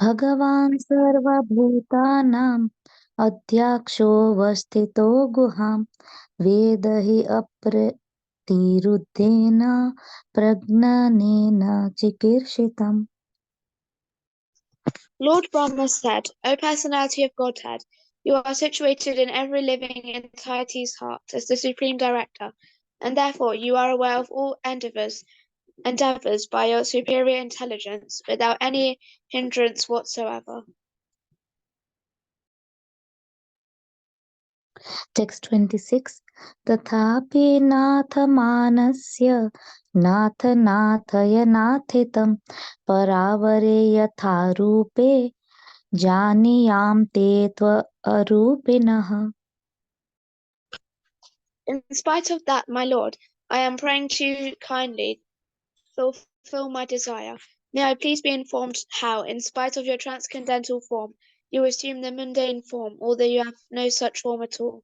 भगवान् सर्वभूतानाम् अध्यक्षोऽवस्थितो गुहां वेद हि अप्रतिरुद्धेन प्रज्ञानेन चिकीर्षितम्. Lord Brahma said, O personality of Godhead, you are situated in every living entity's heart as the supreme director, and therefore you are aware of all endeavors by your superior intelligence without any hindrance whatsoever. Text 26. Tathapi nathmanasya nath nathaya nathitam paravare yatha rupe janiyam te tva arupinah. In spite of that, my Lord, I am praying to you kindly fulfill my desire. May I please be informed how, in spite of your transcendental form, you assume the mundane form, although you have no such form at all.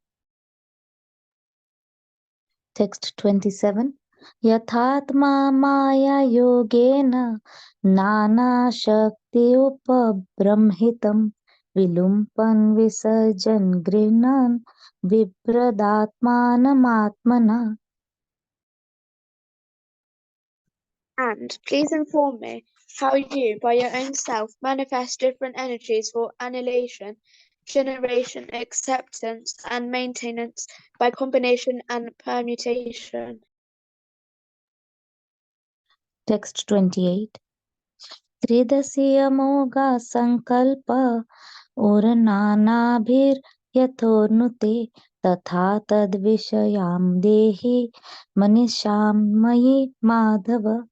Text 27. Yathatma maya yogena nana shakti upabramhitam vilumpan visarjan grinan vipradatmanam. And please inform me how you, by your own self, manifest different energies for annihilation, generation, acceptance, and maintenance by combination and permutation. Text 28. Tridasya sankalpa urananabhir yathornute tatha tadvishayam dehi manisham mayi madhava.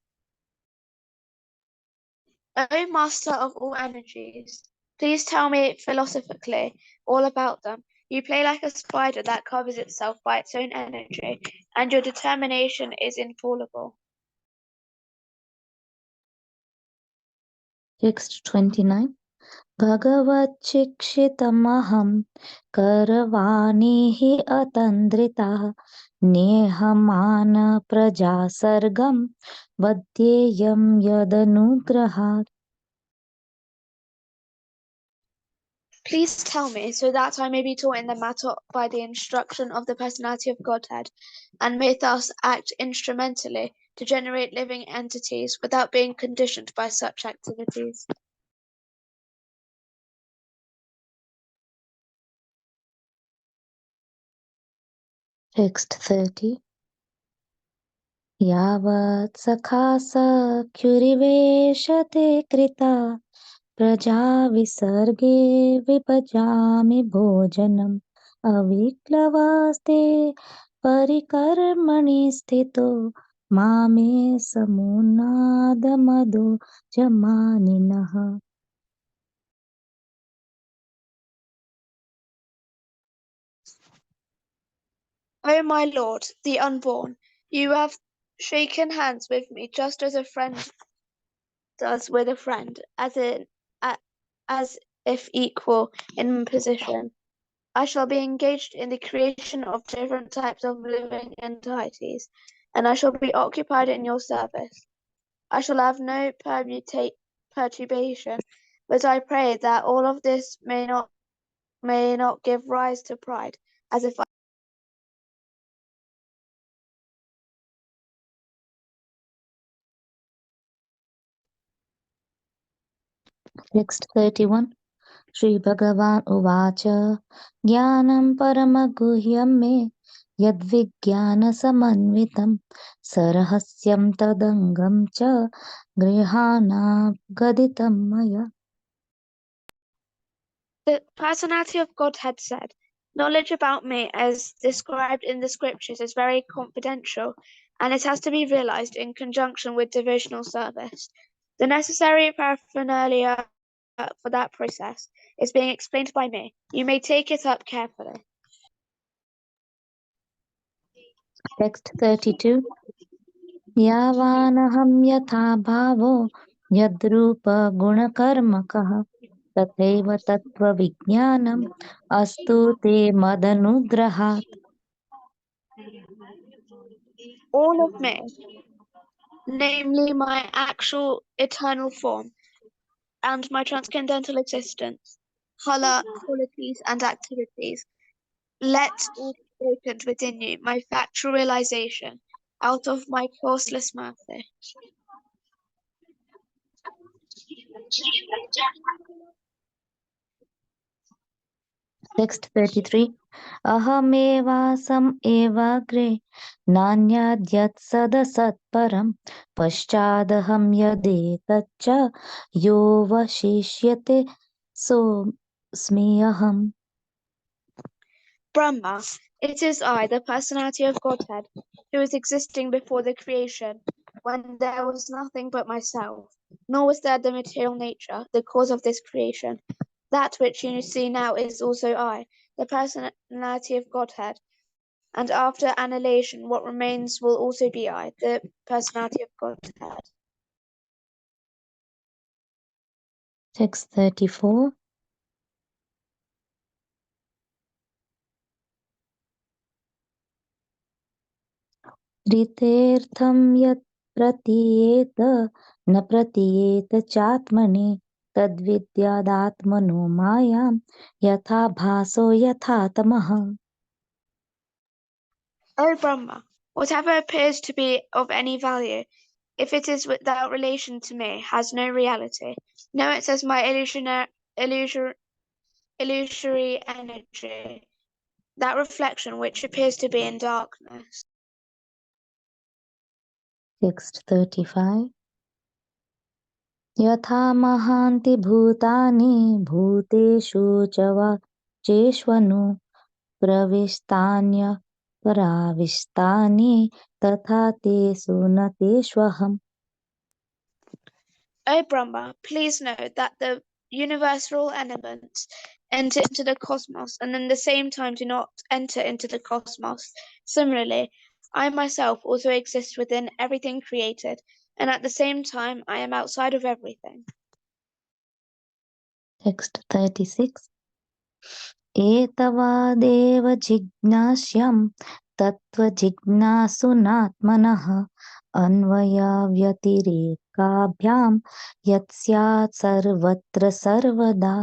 O Master of all energies, please tell me philosophically all about them. You play like a spider that covers itself by its own energy, and your determination is infallible. Text 29. Bhagavachikshitamahamkarvanihi atandritah nehemana prajasargam vadyeyam yadanugrahat. Please tell me, so that I may be taught in the matter by the instruction of the personality of Godhead, and may thus act instrumentally to generate living entities without being conditioned by such activities. Text 30. Yavat sakhasa kyuriveshate krita praja visarge vipajami bhojanam aviklavaste parikarmani sthito mame samunadamado jamaninah. O my Lord, the unborn, you have shaken hands with me just as a friend does with a friend, as if equal in position. I shall be engaged in the creation of different types of living entities, and I shall be occupied in your service. I shall have no perturbation, but I pray that all of this may not give rise to pride, as if Text 31. Shri Bhagavan Uvacha Jnanam Paramaguhyam me Yadvijnanasamanvitam Sarahasyam Tadangam cha Grihana Gaditam Maya. The personality of Godhead said, knowledge about me as described in the scriptures is very confidential, and it has to be realized in conjunction with devotional service. The necessary paraphernalia for that process is being explained by me. You may take it up carefully. Text 32. Yavanaham yatha bhavo Yadrupa Gunakarmakah Tathaiva Tattva Vijnanam Astu te Madanugrahat. All of me, namely my actual eternal form, and my transcendental existence, color, qualities, and activities. Let all be opened within you, my factual realization, out of my causeless mercy. Text 33. Ahamevasam evagre nanyad sadasatparam paschadaham yadetaccha yovashishyate so smiyaham. Brahma, it is I, the personality of Godhead, who is existing before the creation, when there was nothing but myself, nor was there the material nature, the cause of this creation. That which you see now is also I, the personality of Godhead, and after annihilation, what remains will also be I, the personality of Godhead. Text 34. ऋतेऽर्थं यत् प्रतीयेत न प्रतीयेत चात्मनि तद्विद्यादात्मनो मायां यथा भासो यथा तमः. O Brahma, whatever appears to be of any value, if it is without relation to me, has no reality. Know it as my illusory energy, that reflection which appears to be in darkness. Text 35. यथा महान्ति भूतानि भूतेषु च वाचेष्वनु प्रविष्टान्यपराविष्टानि तथा तेषु न तेष्वहम्. O Brahma, please know that the universal elements enter into the cosmos and at the same time do not enter into the cosmos. Similarly, I myself also exist within everything created, and at the same time I am outside of everything. Text 36. एतवादेव जिज्ञास्यं तत्त्वजिज्ञासुनात्मनः अन्वयव्यतिरेकाभ्यां यत् स्यात् सर्वत्र सर्वदा.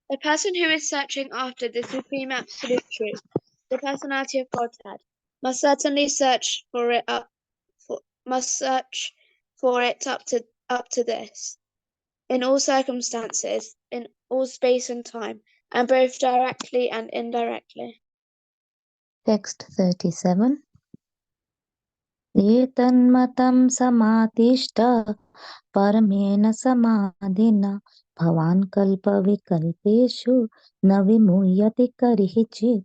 The person who is searching after the supreme absolute truth, the personality of Godhead, must certainly search for it up to this, in all circumstances, in all space and time, and both directly and indirectly. Text 37. एतन्मतं समातिष्ठ परमेन समाधिना भवान् कल्पविकल्पेषु न विमुह्यति करिचित्.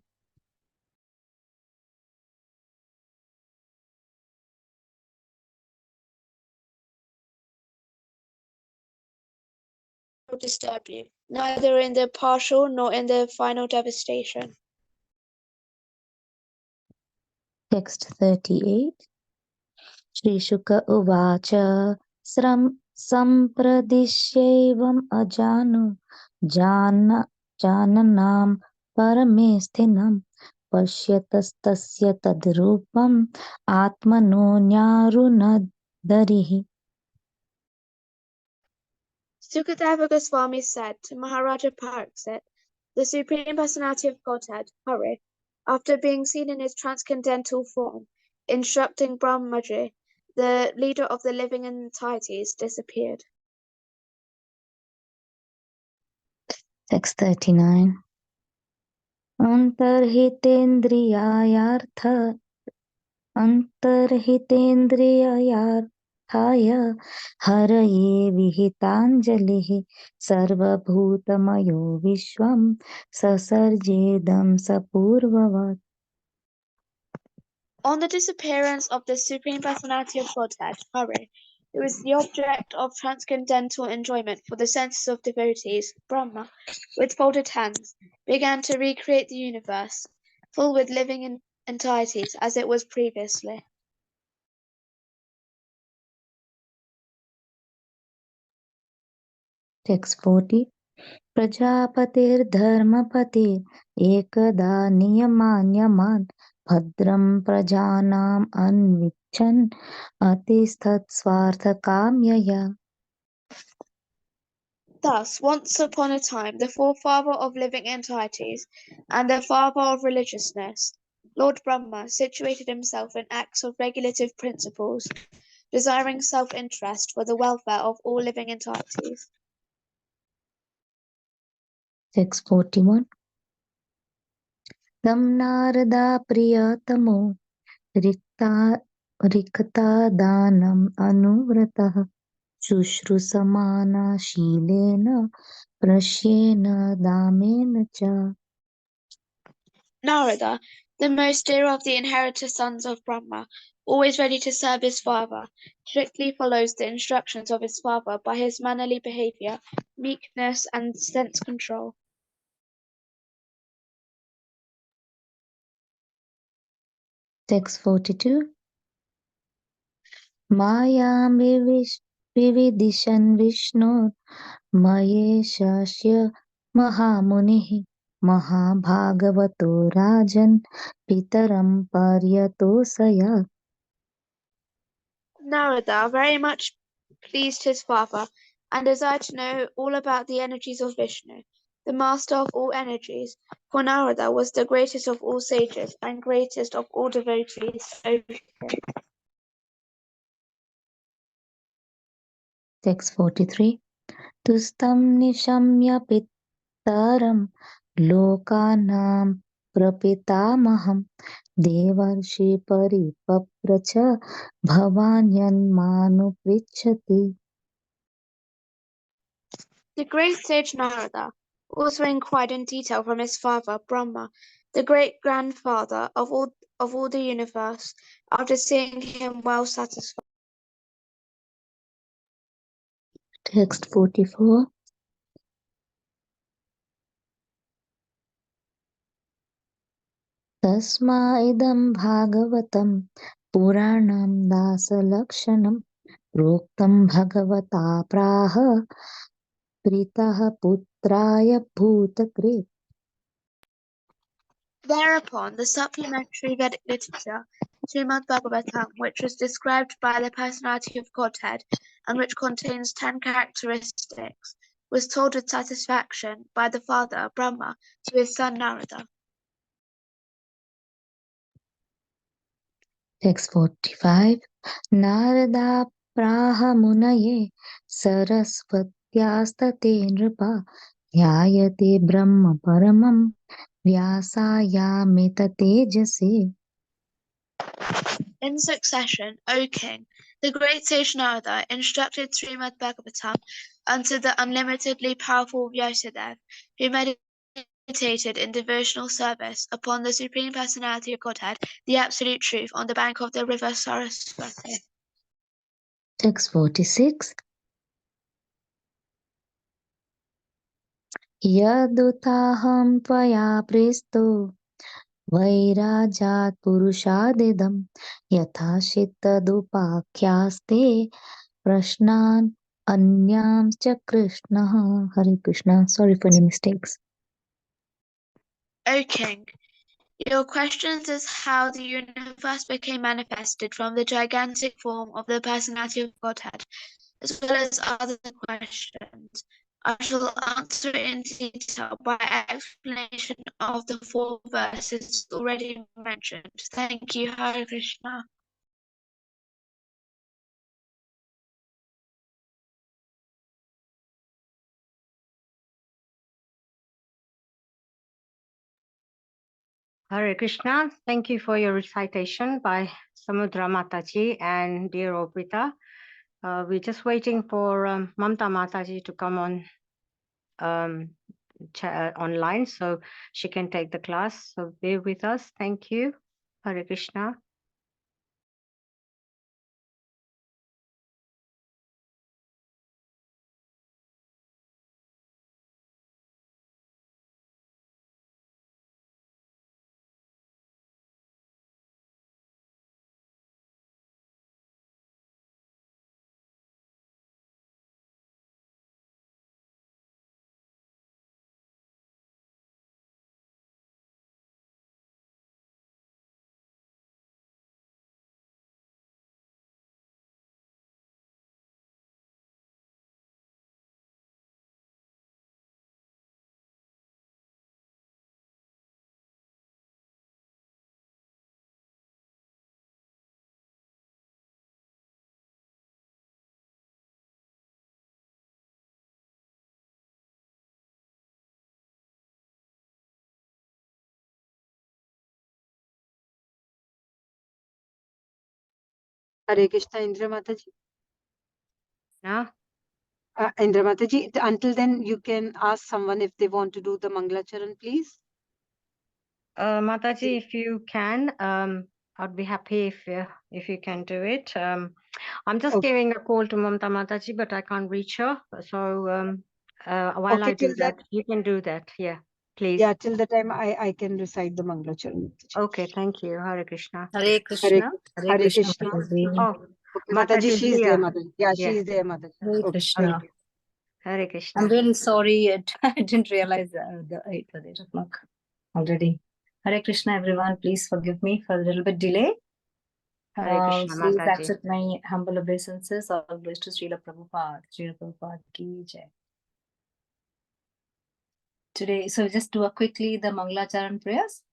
Will disturb you, neither in the partial nor in the final devastation. Text 38. श्रीशुक उवाच सम्प्रदिश्यैवम् जाननां परमे स्थिनं पश्यतस्तस्य तद्रूपम् आत्मनो न्यारुणद्धरिः. Sukadeva Goswami said to Maharaja Pariksit, the Supreme Personality of Godhead, Hari, after being seen in his transcendental form, instructing Brahmaji, the leader of the living entities, disappeared. Text 39. अन्तर्हितेन्द्रियायार्थाय हरये विहिताञ्जलिः सर्वभूतमयो विश्वं ससर्जेदं सपूर्ववत्. On the disappearance of the Supreme Personality of Godhead, Hari, who is the object of transcendental enjoyment for the senses of devotees, Brahma, with folded hands, began to recreate the universe, full with living entities as it was previously. Text 40. प्रजापतिर्धर्मपतिः एकदा नियमान्यमान् भद्रं प्रजानाम् अन्विच्छन् अतिष्ठत् स्वार्थकाम्यया. Thus, once upon a time, the forefather of living entities and the father of religiousness, Lord Brahma situated himself in acts of regulative principles, desiring self-interest for the welfare of all living entities. Text 41. Tam narada priyatamo रिक्तादानम् अनुव्रतः शुश्रूषमाणः शीलेन प्रश्येन दामेन च. Narada, the most dear of the inheritor sons of Brahma, always ready to serve his father, strictly follows the instructions of his father by his mannerly behavior, meekness, and sense control. Text 42. Mayam vividishan Vishnu Mayeshasya Mahamunihi Mahabhagavato Rajan Pitaram Paryatosaya. Narada very much pleased his father and desired to know all about the energies of Vishnu, the master of all energies, for Narada was the greatest of all sages and greatest of all devotees. Text 43. Tustam nishamya Taram Lokanam Prapitamaham Devarshi Paripapracha Bhavanyan Manu Prichati. The great sage Narada also inquired in detail from his father Brahma, the great-grandfather of all the universe, after seeing him well satisfied. Text 44. Tasma idam bhagavatam Puranam dasalakshanam Proktam bhagavata praha Pritaha putraya bhutakrit. Thereupon, the supplementary Vedic literature, Srimad Bhagavatam, which was described by the personality of Godhead and which contains 10 characteristics, was told with satisfaction by the father, Brahma, to his son Narada. Text 45. Narada praha munaye sarasvatyastate nripa ध्यायते ब्रह्म परमं व्यासायामित तेजसे. In succession, O king, the great sage Narada instructed Srimad Bhagavatam unto the unlimitedly powerful Vyasadeva, who meditated in devotional service upon the Supreme Personality of Godhead, the Absolute Truth, on the bank of the river Saraswati. Text 46. Yadutaham tvaya presto vairajat purushadidam yathashitadupakhyaste prashnan anyamcha krishnaha. Hare Krishna. Sorry for any mistakes. O king, your questions is how the universe became manifested from the gigantic form of the Personality of Godhead, as well as other questions. I shall answer in detail by explanation of the 4 verses already mentioned. Thank you, Hare Krishna. Hare Krishna. Thank you for your recitation by Samudra Mataji and dear Oprita. We're just waiting for Mamta Mataji to come on online so she can take the class. So bear with us. Thank you. Hare Krishna. Hare Krishna, Indra Mataji. No? Indra Mataji, until then, you can ask someone if they want to do the Mangalacharan, please. Mataji, if you can, I'd be happy if you can do it. I'm just Okay. giving a call to Mamta Mataji, but I can't reach her. So while Okay, I do till then, that, you can do that. Yeah, please. yeah, till the time I can recite the Mangalacharan. Okay, thank you. Hare Krishna. Hare Krishna. Hare Hare Krishna, Krishna. Mataji. Oh, Okay, Mataji Mataji, is she's there, here. Mother. Yeah, Yeah. she's there, Mother. Hare Okay, Krishna. thank you. Hare I'm Krishna. really sorry. I didn't realize it was 8 o'clock already. Hare Krishna, everyone. Please forgive me for a little bit delay. Hare Krishna, Please Mataji. accept my humble obeisances. All glories to Srila Prabhupada. Srila Prabhupada ki jai. Today, so just do quickly the Mangalacharan prayers.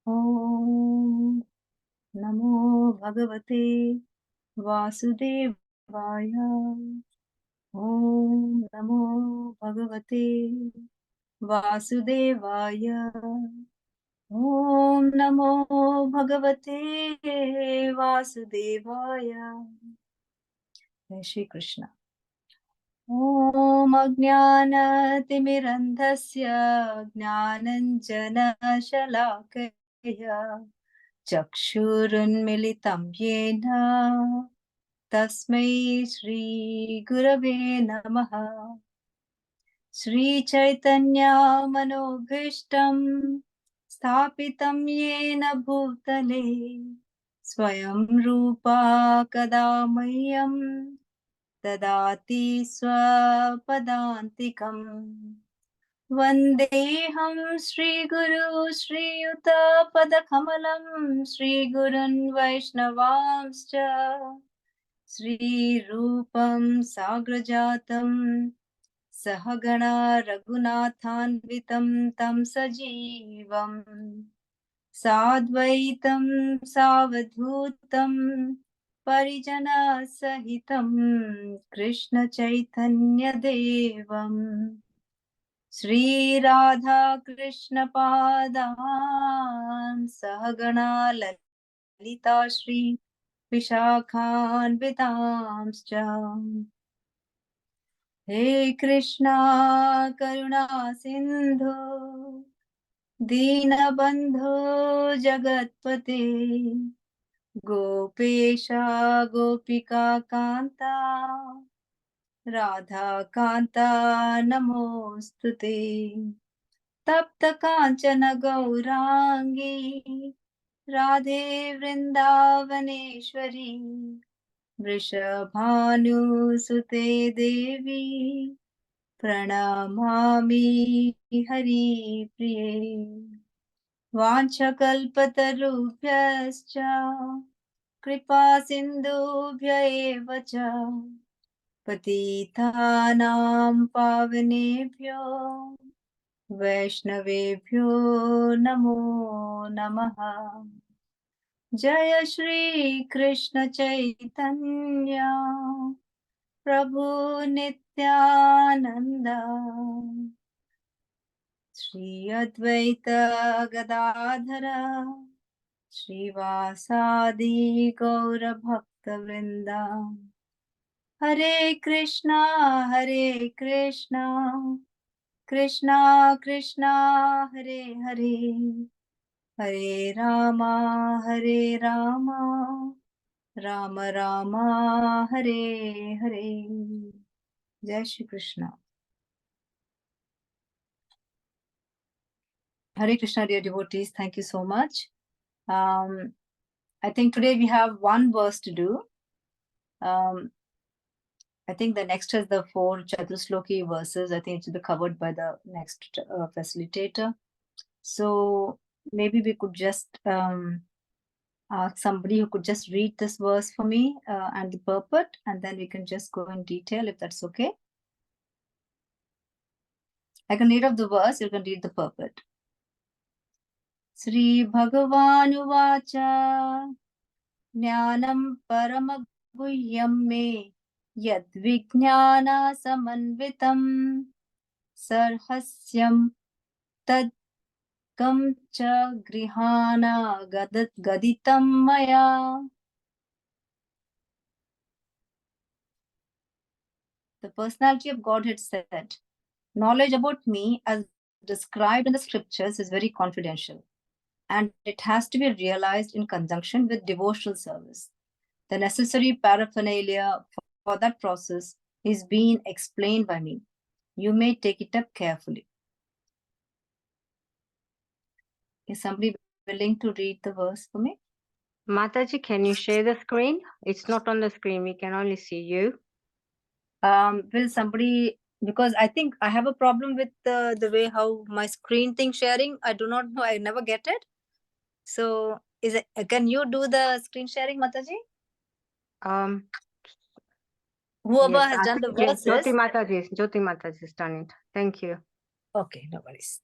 Om Namo Bhagavate Vasudevaya. Om Namo Bhagavate Vasudevaya. Om Namo Bhagavate Vasudevaya. Jai Shri Krishna. Om Ajnanatimirandhasya Jnananjanashalakaya Chakshurunmilitam Yena Tasmai Shri Gurave Namaha. Shri Chaitanya Manobhishtam Sthapitam Yena Bhutale Swayam Rupa Kadamayyam Dadati Swapadantikam Vandeham Shri Guru Shri Yuta Padakamalam Shri Gurun Vaishnavamscha Shri Rupam Sagrajatam Sahagana Raghunathanvitam Tam Sajivam Sadvaitam Savadhutam Parijana Sahitam Krishna Chaitanya Devam Shri Radha Krishna Padan Sahagana Lalita Shri Vishakhan Vitamscha He Krishna Karuna Sindhu Dinabandhu Jagatpate Gopesha Gopika Kanta Radha Kanta Namostute Tapta Kanchana Gaurangi Radhe Vrindavaneshwari Vrishabhanu Devi Pranamami Hari Priye Vanchakalpatarubhyascha Kripa Sindhubhya eva cha Patitanam Pavanebhyo Vaishnavebhyo Namo Namaha Jaya Shri Krishna Chaitanya Prabhu Nityananda Shri Advaita Gadadhara Srivasadi Gaura Bhakta Vrinda Hare Krishna Krishna Krishna Hare Hare Hare Rama Rama Rama Hare Hare. Jai Shri Krishna. Hare Krishna, dear devotees, thank you so much. I think today we have one verse to do. I think the next is the 4 Chatusloki verses. I think it will be covered by the next facilitator. So maybe we could just ask somebody who could just read this verse for me and the purport, and then we can just go in detail if that's okay. I can read off the verse, you can read the purport. श्रीभगवानुवाच ज्ञानं परमगुह्यं मे यद्विज्ञानसमन्वितं सर्हस्यं तद्गं च गृहाणा गदितं मया. The personality of Godhead said, knowledge about me as described in the scriptures is very confidential, and it has to be realized in conjunction with devotional service. The necessary paraphernalia for that process is being explained by me. You may take it up carefully. Is somebody willing to read the verse for me? Mataji, can you share the screen? It's not on the screen. We can only see you. Will somebody, because I think I have a problem with the way how my screen thing sharing. I do not know. I never get it. So is it? Can you do the screen sharing, Mataji? Whoever Yes, has I done the think yes, verses. Jyoti Mataji has done it. Thank you. Okay, no worries.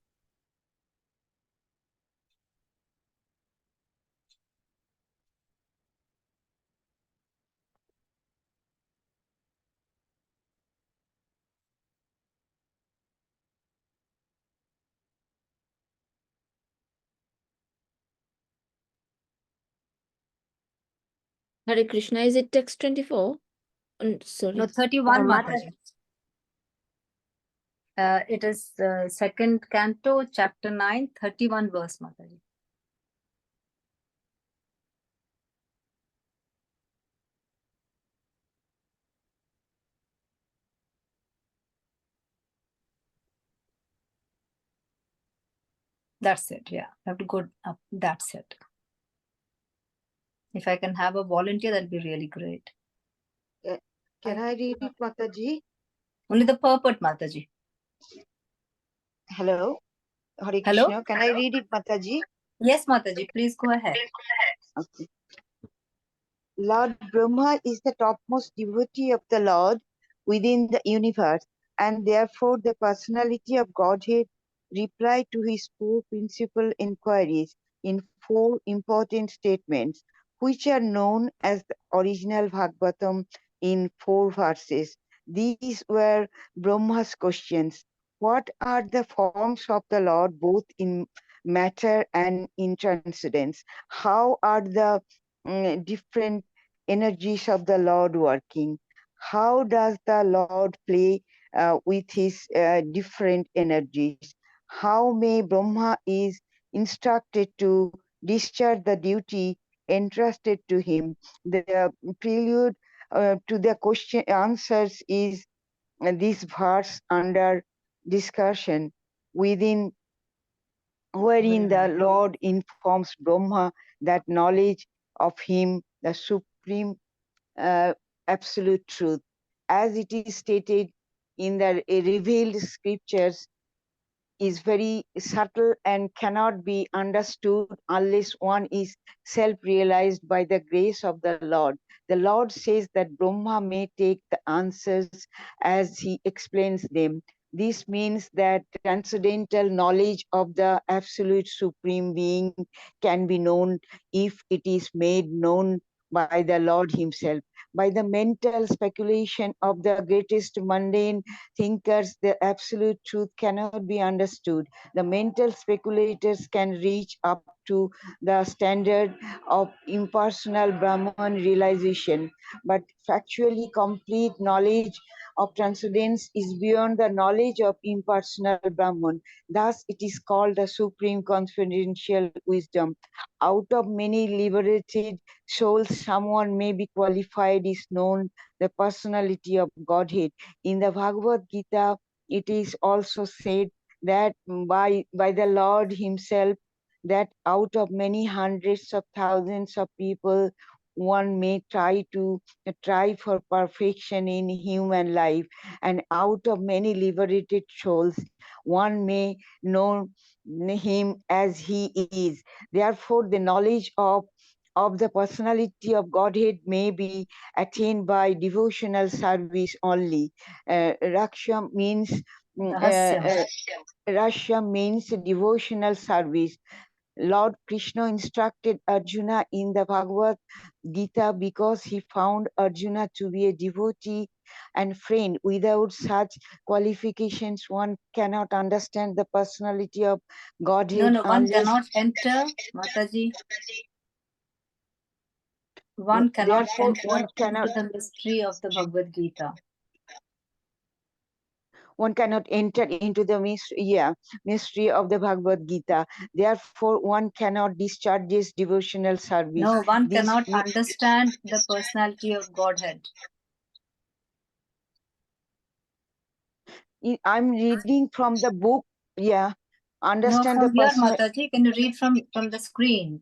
Hare Krishna, is it text 24? Sorry. No, 31, Mataji. Mataji. It is second canto, chapter 9, 31 verse, Mataji. That's it. Yeah, I have to go up. That's it. If I can have a volunteer, that'd be really great. Can I read it, Mataji? Only the purport, Mataji. Hello? Hare Hello? Krishna. Can I read it, Mataji? Yes, Mataji, please go ahead. Okay. Lord Brahma is the topmost devotee of the Lord within the universe, and therefore the personality of Godhead replied to his four principal inquiries in four important statements, which are known as the original Bhagavatam in 4 verses. These were Brahma's questions. What are the forms of the Lord, both in matter and in transcendence? How are the different energies of the Lord working? How does the Lord play with his different energies? How may Brahma is instructed to discharge the duty entrusted to him? The prelude to the question answers is this verse under discussion, wherein the Lord informs Brahma that knowledge of him, the supreme absolute truth, as it is stated in the revealed scriptures, is very subtle and cannot be understood unless one is self-realized by the grace of the Lord. The Lord says that Brahma may take the answers as he explains them. This means that transcendental knowledge of the absolute supreme being can be known if it is made known by the Lord himself. By the mental speculation of the greatest mundane thinkers, the absolute truth cannot be understood. The mental speculators can reach up to the standard of impersonal Brahman realization, but factually complete knowledge of transcendence is beyond the knowledge of impersonal Brahman. Thus, it is called the supreme confidential wisdom. Out of many liberated souls, someone may be qualified, is known the personality of Godhead. In the Bhagavad Gita, it is also said that by the Lord himself, that out of many hundreds of thousands of people, one may try for perfection in human life, and out of many liberated souls, one may know him as he is. Therefore, the knowledge of the personality of Godhead may be attained by devotional service only. Raksha means Rahasya. Rasha means devotional service. Lord Krishna instructed Arjuna in the Bhagavad Gita because he found Arjuna to be a devotee and friend. Without such qualifications, one cannot understand the personality of Godhead No, one unless cannot enter, Mataji. One cannot therefore enter one into cannot the mystery of the Bhagavad Gita. enter into the mystery of the Bhagavad Gita. Therefore, one cannot discharge this devotional service. No, one This cannot understand the personality of Godhead. I'm reading from the book. Yeah, No, understand from the here, person. Mataji, can you read from the screen?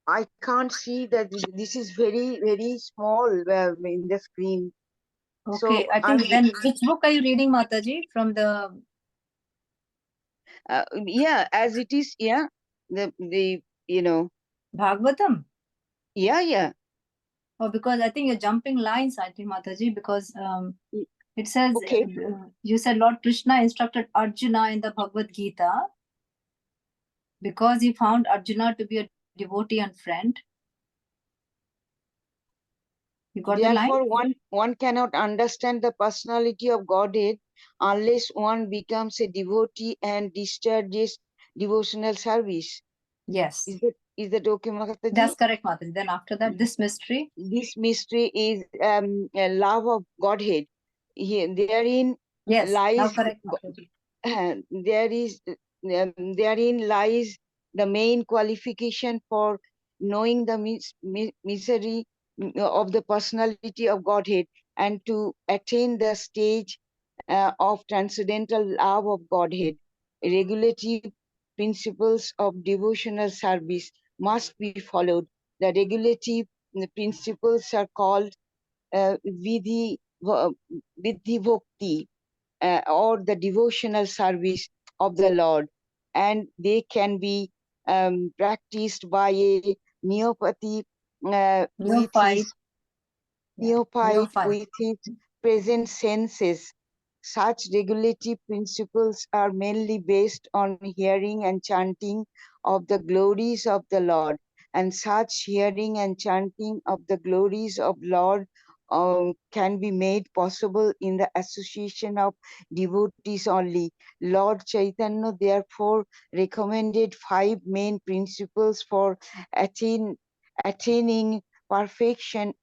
I can't see that this is very small in the screen. Okay, So I think then which book are you reading, Mataji? From the yeah, as it is, yeah, the Bhagavatam? yeah. Oh, because I think you're jumping lines, I think, Mataji, because it says, Okay. you said Lord Krishna instructed Arjuna in the Bhagavad Gita because he found Arjuna to be a devotee and friend. You got the line? Therefore, one cannot understand the personality of Godhead unless one becomes a devotee and discharges devotional service. Yes. Is that okay, Mataji? That's correct, Mataji. Then after that, this mystery? This mystery is a love of Godhead. Therein Yes, now lies correct, Mataji. therein lies the main qualification for knowing the misery of the personality of Godhead and to attain the stage of transcendental love of Godhead. Regulative principles of devotional service must be followed. The regulative principles are called vidhi bhakti, or the devotional service of the Lord, and they can be practiced by a neopathy with his neophyte with his present senses. Such regulative principles are mainly based on hearing and chanting of the glories of the Lord, and such hearing and chanting of the glories of Lord can be made possible in the association of devotees only. Lord Chaitanya therefore recommended 5 main principles for attaining perfection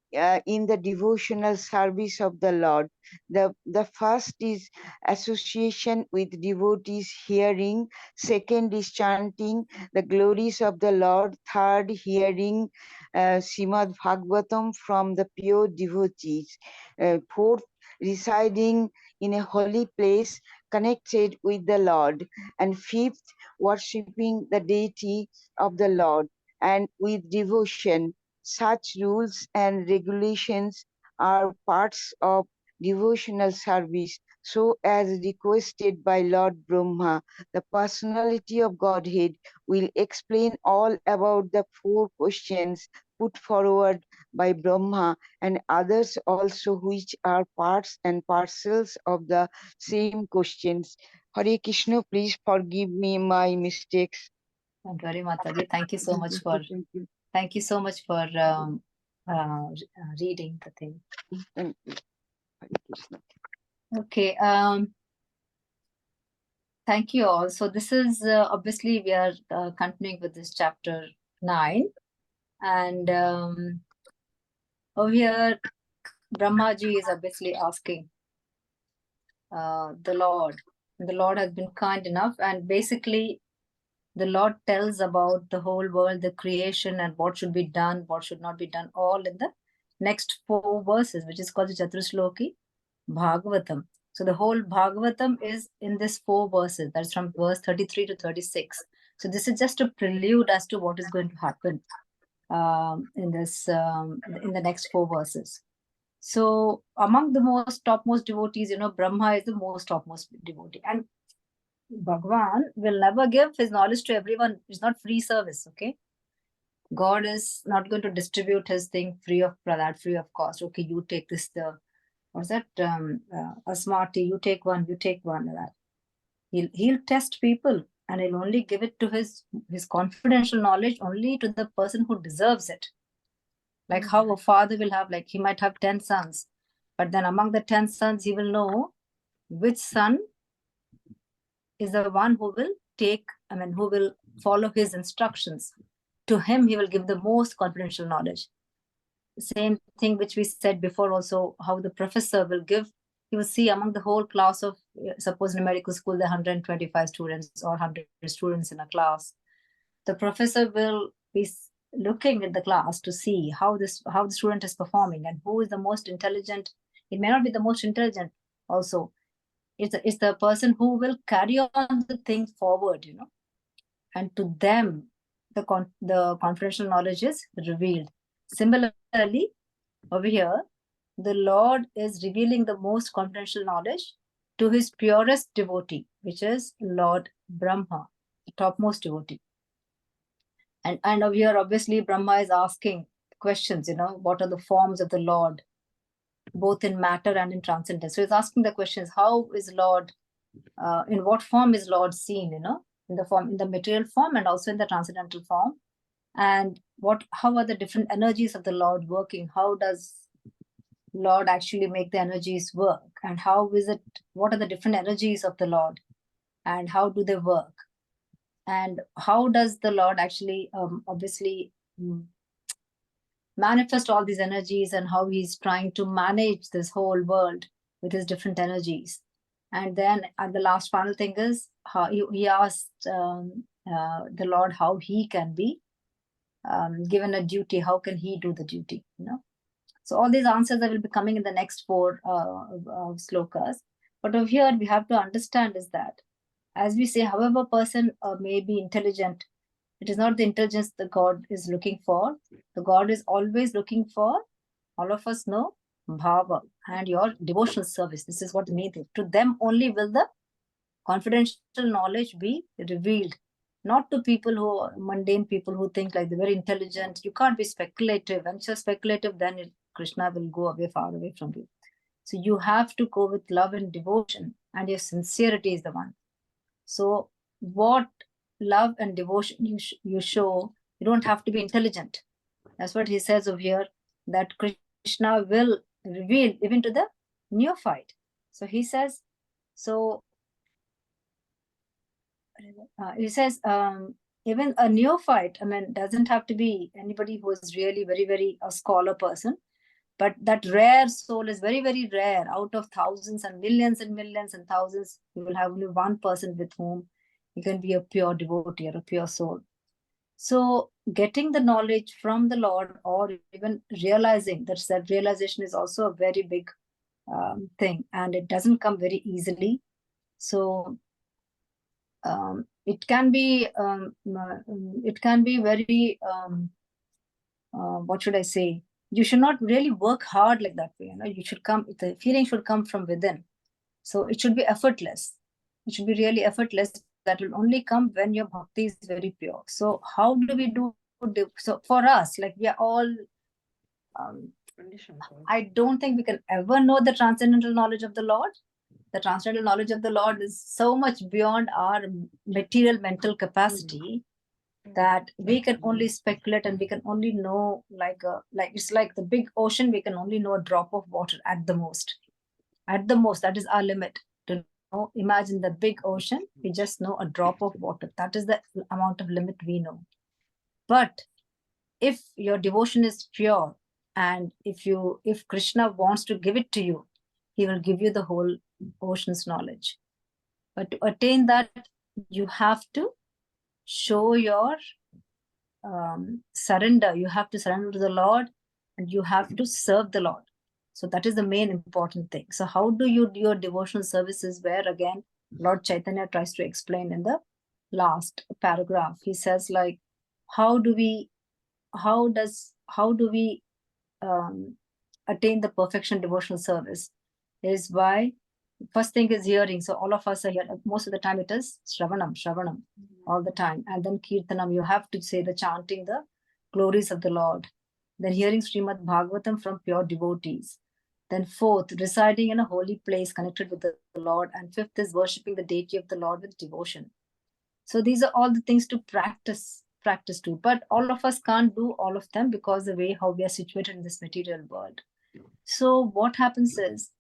in the devotional service of the Lord. The first is association with devotees hearing. Second is chanting the glories of the Lord. Third, hearing Srimad Bhagavatam from the pure devotees. Fourth, residing in a holy place connected with the Lord. And fifth, worshipping the deity of the Lord and with devotion. Such rules and regulations are parts of devotional service, so as requested by Lord Brahma. The personality of Godhead will explain all about the 4 questions put forward by Brahma and others also, which are parts and parcels of the same questions. Hare Krishna, please forgive me my mistakes. Don't worry, Mataji. Thank you so much for Thank you. thank you so much for reading the thing. Thank you. Hare Krishna. Okay. Thank you all. So this is obviously we are continuing with this chapter 9, and over here Brahmaji is obviously asking the Lord. The Lord has been kind enough, and basically the Lord tells about the whole world, the creation, and what should be done, what should not be done, all in the next 4 verses, which is called the Chaturshloki Bhagavatam. So the whole Bhagavatam is in this 4 verses. That's from verse 33 to 36. So this is just a prelude as to what is going to happen in the next 4 verses. So among the topmost devotees, Brahma is the most topmost devotee, and Bhagwan will never give his knowledge to everyone. It's not free service, okay? God is not going to distribute his thing free of cost. Okay, you take this, what's that? A smarty, you take one, like that. He'll test people. and he'll only give it to his confidential knowledge only to the person who deserves it. Like how a father will have, like he might have 10 sons, but then among the 10 sons, he will know which son is the one who will who will follow his instructions. To him, he will give the most confidential knowledge. Same thing which we said before also, how the professor will give, he will see among the whole class of, suppose in a medical school, there are 125 students or 100 students in a class. The professor will be looking at the class to see how the student is performing and who is the most intelligent. It may not be the most intelligent also. It's the person who will carry on the thing forward, and to them, the confidential knowledge is revealed. Similarly, over here, the Lord is revealing the most confidential knowledge to his purest devotee, which is Lord Brahma, the topmost devotee. And over here, obviously, Brahma is asking questions, what are the forms of the Lord, both in matter and in transcendence. So he's asking the questions, how is Lord, in what form is Lord seen, in the material form and also in the transcendental form? And how are the different energies of the Lord working? How does Lord actually make the energies work? And what are the different energies of the Lord? And how do they work? And how does the Lord actually, obviously, manifest all these energies, and how he's trying to manage this whole world with his different energies? And then the last final thing is, how he asked the Lord how he can be given a duty, how can he do the duty, So all these answers that will be coming in the next 4 slokas. But over here, we have to understand is that, as we say, however a person may be intelligent, it is not the intelligence the God is looking for. The God is always looking for, all of us know, bhava and your devotional service. This is what the main thing. To them only will the confidential knowledge be revealed. Not to people who are mundane people who think like they're very intelligent. You can't be speculative. Once you're speculative, then Krishna will go away, far away from you. So you have to go with love and devotion, and your sincerity is the one. So what love and devotion you show, you don't have to be intelligent. That's what he says over here, that Krishna will reveal even to the neophyte. So he says, even a neophyte, doesn't have to be anybody who is really very, very a scholar person, but that rare soul is very, very rare. Out of thousands and millions and thousands, you will have only one person with whom you can be a pure devotee or a pure soul. So getting the knowledge from the Lord, or even realizing that self-realization is also a very big thing, and it doesn't come very easily. So it can be very, what should I say? You should not really work hard like that way. You should the feeling should come from within. So it should be effortless. It should be really effortless. That will only come when your bhakti is very pure. So how do we do? So for us, like we are all, I don't think we can ever know the transcendental knowledge of the Lord. The transcendental knowledge of the Lord is so much beyond our material mental capacity that we can only speculate, and we can only know it's like the big ocean. We can only know a drop of water at the most. At the most, that is our limit. To know, imagine the big ocean. We just know a drop of water. That is the amount of limit we know. But if your devotion is pure, and if Krishna wants to give it to you, he will give you the whole ocean's knowledge. But to attain that, you have to show your surrender. You have to surrender to the Lord, and you have to serve the Lord. So that is the main important thing. So how do you do your devotional services? Where again, Lord Chaitanya tries to explain in the last paragraph. He says, like, how do we attain the perfection devotional service? Is by, first thing is hearing. So all of us are here. Most of the time it is Shravanam, all the time. And then Kirtanam, you have to say the chanting, the glories of the Lord. Then hearing Srimad Bhagavatam from pure devotees. Then fourth, residing in a holy place connected with the Lord. And fifth is worshipping the deity of the Lord with devotion. So these are all the things to practice to. But all of us can't do all of them because the way how we are situated in this material world. So what happens is,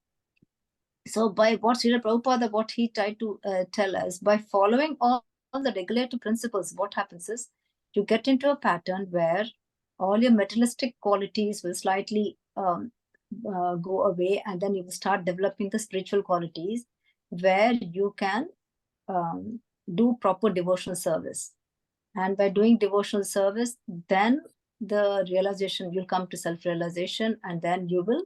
so by what Srila Prabhupada, what he tried to tell us, by following all the regulative principles, what happens is you get into a pattern where all your materialistic qualities will slightly go away, and then you will start developing the spiritual qualities where you can do proper devotional service. And by doing devotional service, then the realization, you'll come to self-realization, and then you will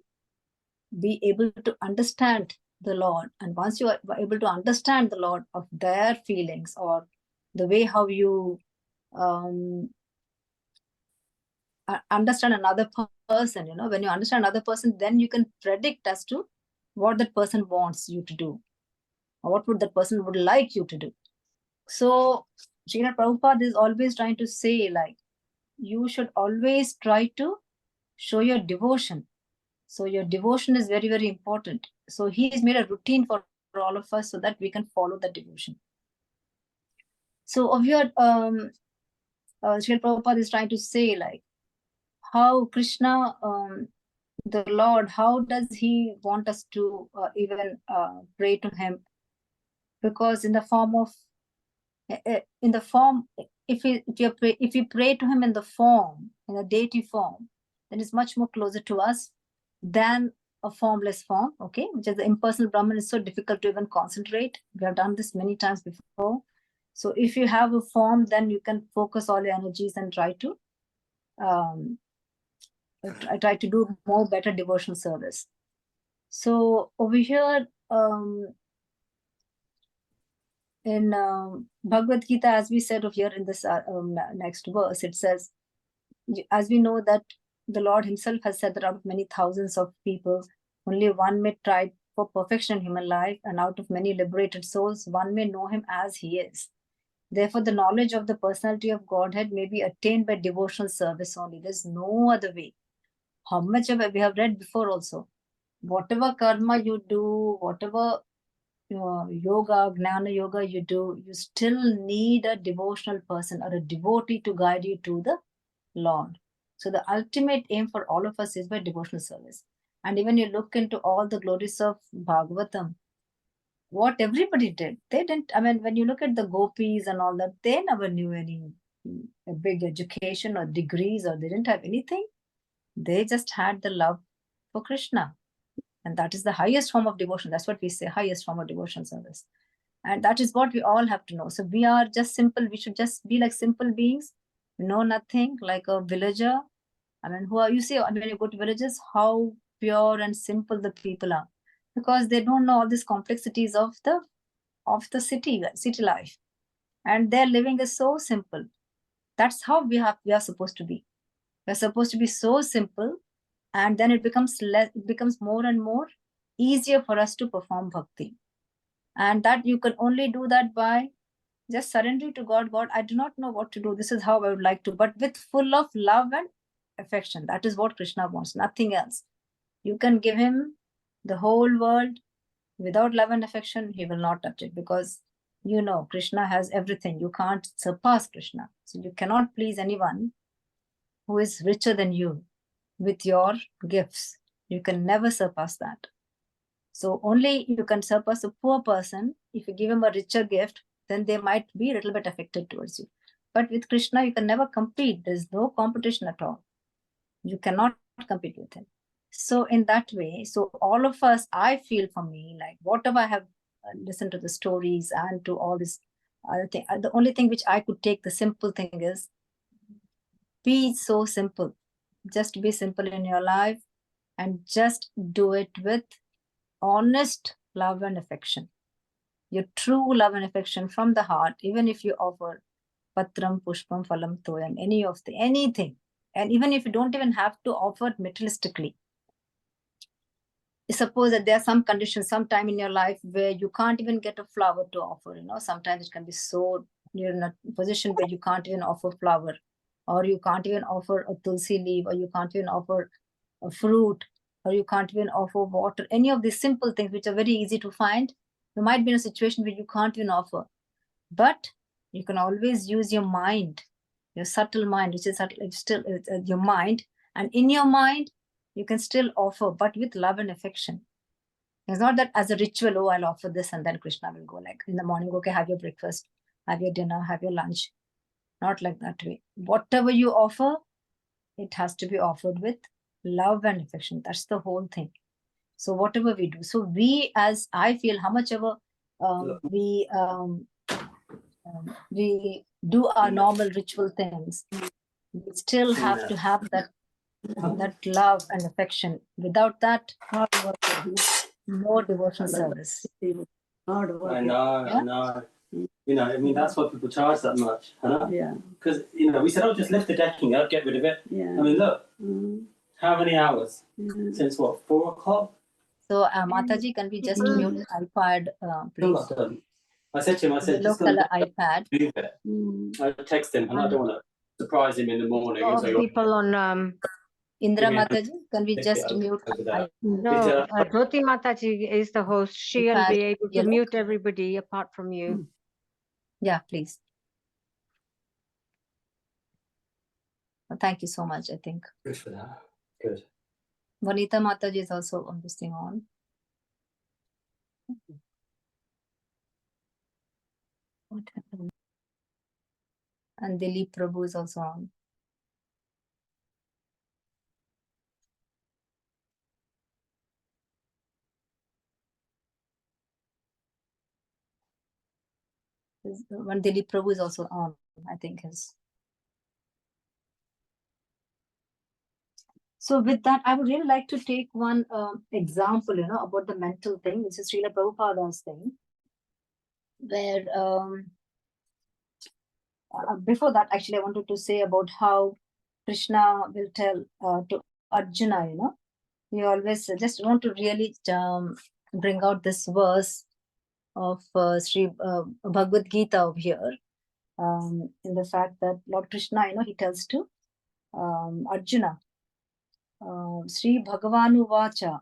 be able to understand the Lord. And once you are able to understand the Lord of their feelings, or the way how you understand another person, when you understand another person, then you can predict as to what that person wants you to do, or what would that person would like you to do. So Srila Prabhupada is always trying to say, like, you should always try to show your devotion. So your devotion is very, very important. So he has made a routine for all of us so that we can follow the devotion. So of your Srila Prabhupada is trying to say, like, how Krishna, the Lord, how does he want us to even pray to him? Because in the form of, if you pray to him in the form, in a deity form, then it's much more closer to us than a formless form, okay, which is the impersonal Brahman. Is so difficult to even concentrate. We have done this many times before. So if you have a form, then you can focus all your energies and try to do more better devotional service. So over here, in Bhagavad Gita, as we said over here in this next verse, it says, as we know that the Lord himself has said that out of many thousands of people, only one may try for perfection in human life, and out of many liberated souls, one may know him as he is. Therefore, the knowledge of the personality of Godhead may be attained by devotional service only. There's no other way. How much of it we have read before also. Whatever karma you do, whatever yoga, gnana yoga you do, you still need a devotional person or a devotee to guide you to the Lord. So the ultimate aim for all of us is by devotional service. And even you look into all the glories of Bhagavatam, what everybody did, they didn't, when you look at the gopis and all that, they never knew any big education or degrees, or they didn't have anything. They just had the love for Krishna. And that is the highest form of devotion. That's what we say, highest form of devotion service. And that is what we all have to know. So we are just simple. We should just be like simple beings, know nothing, like a villager. Who are, you see, when you go to villages, how pure and simple the people are, because they don't know all these complexities of the city life, and their living is so simple. That's how we are supposed to be. We're supposed to be so simple, and then it becomes more and more easier for us to perform bhakti. And that you can only do that by just surrendering to God. God, I do not know what to do. This is how I would like to, but with full of love and affection. That is what Krishna wants, nothing else. You can give him the whole world. Without love and affection, he will not touch it, because Krishna has everything. You can't surpass Krishna. So you cannot please anyone who is richer than you with your gifts. You can never surpass that. So only you can surpass a poor person. If you give him a richer gift, then they might be a little bit affected towards you. But with Krishna, you can never compete. There's no competition at all. You cannot compete with him. So in that way, so all of us, I feel for me, like whatever I have listened to the stories and to all this other thing, the only thing which I could take, the simple thing is, be so simple. Just be simple in your life, and just do it with honest love and affection. Your true love and affection from the heart, even if you offer patram, pushpam, phalam, toyam, anything. And even if you don't even have to offer it materialistically. Suppose that there are some conditions, some time in your life where you can't even get a flower to offer. Sometimes it can be so, you're in a position where you can't even offer flower, or you can't even offer a tulsi leaf, or you can't even offer a fruit, or you can't even offer water. Any of these simple things which are very easy to find, you might be in a situation where you can't even offer. But You can always use your mind, your subtle mind, which is still your mind. And in your mind, you can still offer, but with love and affection. It's not that as a ritual, oh, I'll offer this and then Krishna will go like in the morning, okay, have your breakfast, have your dinner, have your lunch. Not like that way. Whatever you offer, it has to be offered with love and affection. That's the whole thing. So whatever we do, so we, as I feel, how much ever we do our normal ritual things, we still have to have that love and affection. Without that, no devotional service. Hard work. I know, Yeah? I know. You know, I mean, that's why people charge that much. Huh? Yeah. Because, you know, we said, oh, just lift the decking up, get rid of it. Yeah. I mean, look, how many hours? Mhm. Since what, 4 o'clock? So Mataji, can we just mute iPad, Still please? not done. I said to him, I said, Yellow just go and color iPad. move it. I text him, and I don't want to surprise him in the morning and say, oh, People on Indra Yeah. Mataji, can we Take just it mute over there. no, Jyoti Mataji is the host. She'll iPad be able to yellow? mute everybody apart from you. Yeah, please. Thank you so much, I think. Good for that. Good. Vanita Mataji is also on this thing on. What happened? And Dilip Prabhu is also on. One Dilip Prabhu is also on, I think is. So with that, I would really like to take one example, about the mental thing. This is Srila Prabhupada's thing, where before that, actually, I wanted to say about how Krishna will tell to Arjuna, he always just want to really bring out this verse of Sri Bhagavad Gita over here, in the fact that Lord Krishna, he tells to Arjuna, Sri Bhagavanu Vacha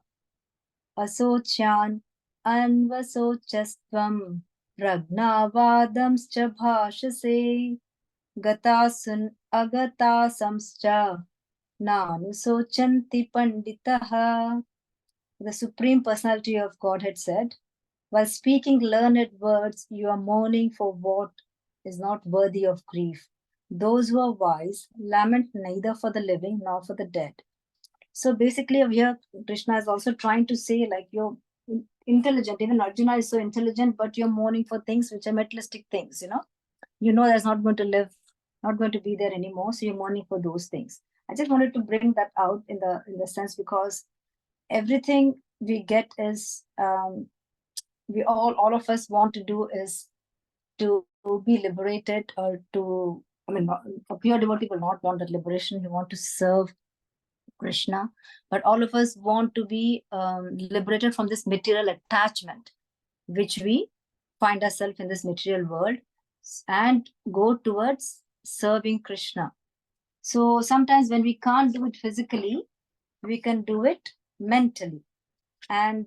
Asocyan Anvasocastvam Ragnavadamscha Bhashase Gatasun Agatasamscha Nanusochanti Panditaha. The Supreme Personality of Godhead said, while speaking learned words, you are mourning for what is not worthy of grief. Those who are wise lament neither for the living nor for the dead. So basically, over here, Krishna is also trying to say, like, you're intelligent. Even Arjuna is so intelligent, but you're mourning for things which are materialistic things, that's not going to live, not going to be there anymore. So you're mourning for those things. I just wanted to bring that out in the sense, because everything we get is we all of us want to do is to be liberated, or to, a pure devotee will not want that liberation. We want to serve Krishna, but all of us want to be liberated from this material attachment, which we find ourselves in this material world, and go towards serving Krishna. So sometimes when we can't do it physically, we can do it mentally. And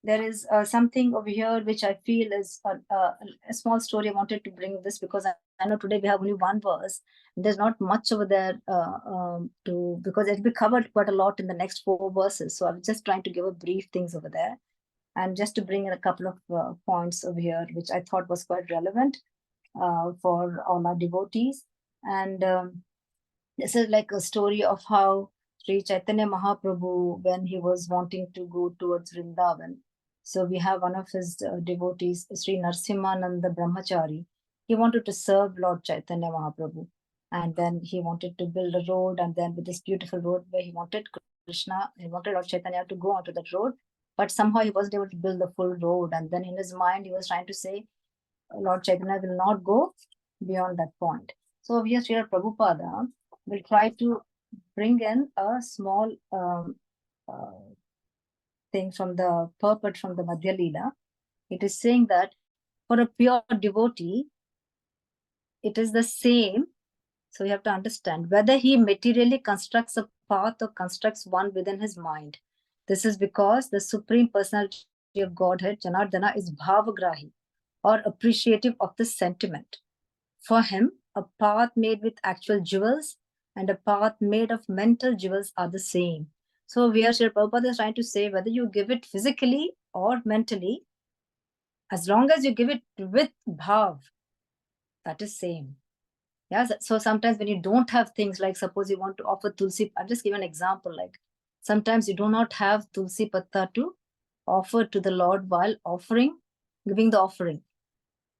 there is something over here which I feel is a small story. I wanted to bring this because I know today we have only one verse. There's not much over there because it'll be covered quite a lot in the next 4 verses. So I was just trying to give a brief things over there, and just to bring in a couple of points over here, which I thought was quite relevant for all our devotees. And this is like a story of how Sri Chaitanya Mahaprabhu, when he was wanting to go towards Vrindavan, so we have one of his devotees, Sri Narsimhananda Brahmachari. He wanted to serve Lord Chaitanya Mahaprabhu, and then he wanted to build a road, and then with this beautiful road where he wanted Lord Chaitanya to go onto that road, but somehow he wasn't able to build the full road. And then in his mind, he was trying to say, Lord Chaitanya will not go beyond that point. So here, Srila Prabhupada will try to bring in a small thing from the purport from the Madhya Leela. It is saying that for a pure devotee, it is the same. So you have to understand whether he materially constructs a path or constructs one within his mind. This is because the Supreme Personality of Godhead, Janardana, is Bhavagrahi. or appreciative of the sentiment. For him, a path made with actual jewels and a path made of mental jewels are the same. So here Srila Prabhupada is trying to say whether you give it physically or mentally, as long as you give it with bhav, that is same. Yeah, so sometimes when you don't have things, like suppose you want to offer tulsi, I'll just give an example, like sometimes you do not have tulsi patta to offer to the Lord while giving the offering.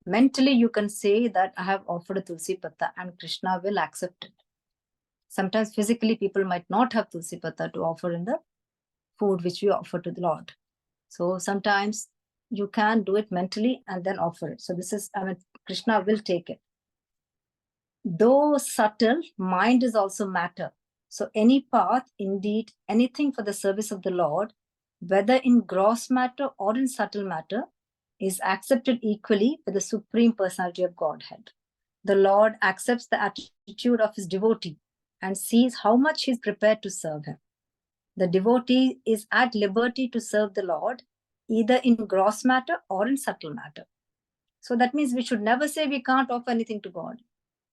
Mentally, you can say that I have offered a tulsi patta and Krishna will accept it. Sometimes physically, people might not have tulsi patta to offer in the food which we offer to the Lord. So sometimes you can do it mentally and then offer it. So this is, Krishna will take it. Though subtle, mind is also matter. So any path, indeed, anything for the service of the Lord, whether in gross matter or in subtle matter, is accepted equally by the Supreme Personality of Godhead. The Lord accepts the attitude of his devotee and sees how much he is prepared to serve him. The devotee is at liberty to serve the Lord, either in gross matter or in subtle matter. So that means we should never say we can't offer anything to God.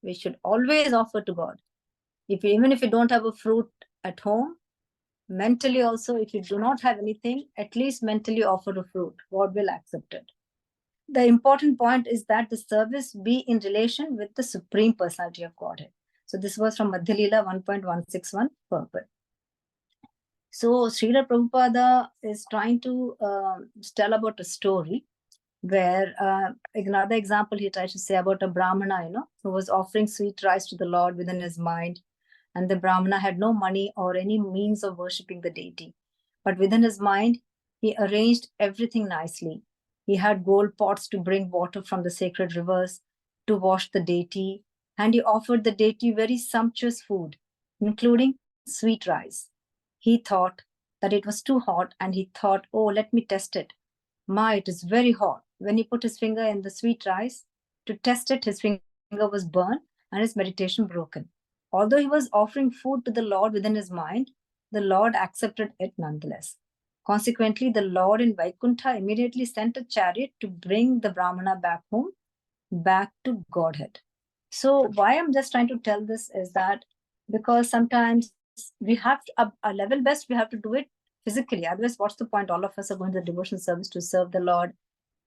We should always offer to God. Even if you don't have a fruit at home, mentally also, if you do not have anything, at least mentally offer a fruit. God will accept it. The important point is that the service be in relation with the Supreme Personality of Godhead. So this was from Madhya Leela 1.161 purport. So Srila Prabhupada is trying to tell about a story where another example he tries to say about a Brahmana, who was offering sweet rice to the Lord within his mind. And the Brahmana had no money or any means of worshipping the deity. But within his mind, he arranged everything nicely. He had gold pots to bring water from the sacred rivers to wash the deity. And he offered the deity very sumptuous food, including sweet rice. He thought that it was too hot and he thought, oh, let me test it. It is very hot. When he put his finger in the sweet rice to test it, his finger was burned and his meditation broken. Although he was offering food to the Lord within his mind, the Lord accepted it nonetheless. Consequently, the Lord in Vaikuntha immediately sent a chariot to bring the Brahmana back home, back to Godhead. So why I'm just trying to tell this is that because sometimes we have to, a level best, we have to do it physically. Otherwise, what's the point? All of us are going to the devotion service to serve the Lord,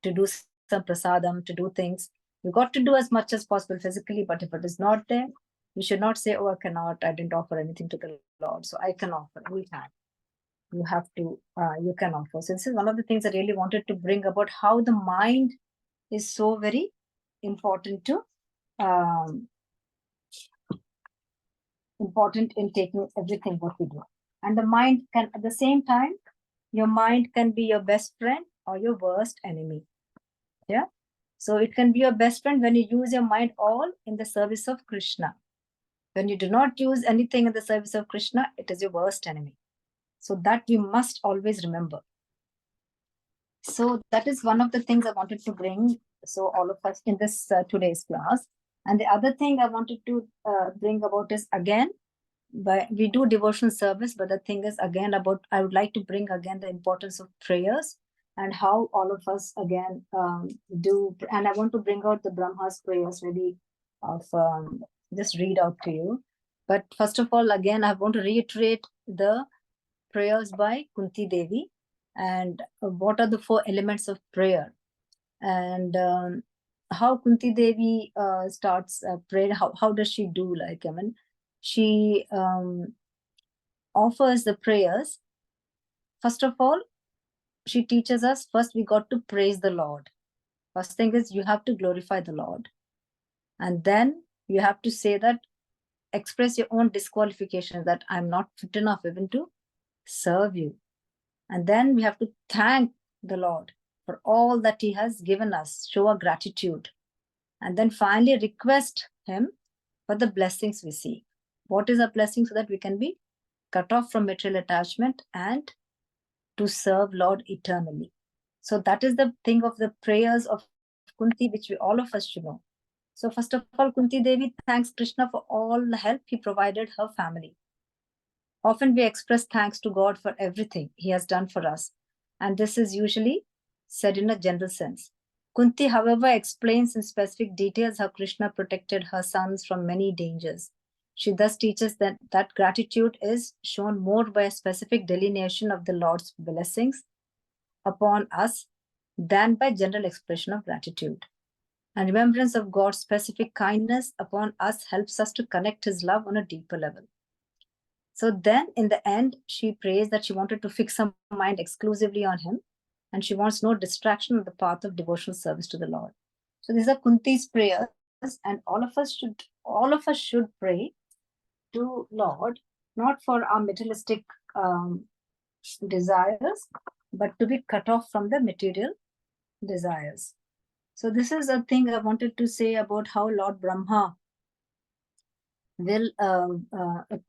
to do some prasadam, to do things. You got to do as much as possible physically, but if it is not there, you should not say, oh, I didn't offer anything to the Lord, so I can offer. We can. You have to, you can offer. So this is one of the things I really wanted to bring about how the mind is so very important to, important in taking everything what we do. And the mind can, at the same time, your mind can be your best friend or your worst enemy. Yeah. So it can be your best friend when you use your mind all in the service of Krishna. When you do not use anything in the service of Krishna, it is your worst enemy. So that we must always remember. So that is one of the things I wanted to bring. So all of us in this today's class. And the other thing I wanted to bring about is again, we do devotional service, but the thing is again about, I would like to bring again the importance of prayers and how all of us again do. And I want to bring out the Brahma's prayers maybe of just read out to you. But first of all, again, I want to reiterate the prayers by Kunti Devi and what are the 4 elements of prayer and how Kunti Devi starts prayer. How does she do? Like, she offers the prayers. First of all, she teaches us first we got to praise the Lord. First thing is you have to glorify the Lord. And then you have to say that, express your own disqualification that I'm not fit enough even to serve you. And then we have to thank the Lord for all that he has given us, show our gratitude. And then finally request him for the blessings we seek. What is a blessing so that we can be cut off from material attachment and to serve Lord eternally. So that is the thing of the prayers of Kunti, which we all of us should know. So first of all, Kunti Devi thanks Krishna for all the help he provided her family. Often we express thanks to God for everything he has done for us. And this is usually said in a general sense. Kunti, however, explains in specific details how Krishna protected her sons from many dangers. She thus teaches that gratitude is shown more by a specific delineation of the Lord's blessings upon us than by general expression of gratitude. And remembrance of God's specific kindness upon us helps us to connect His love on a deeper level. So then, in the end, she prays that she wanted to fix her mind exclusively on Him, and she wants no distraction on the path of devotional service to the Lord. So these are Kunti's prayers, and all of us should pray to Lord, not for our materialistic desires, but to be cut off from the material desires. So this is a thing I wanted to say about how Lord Brahma will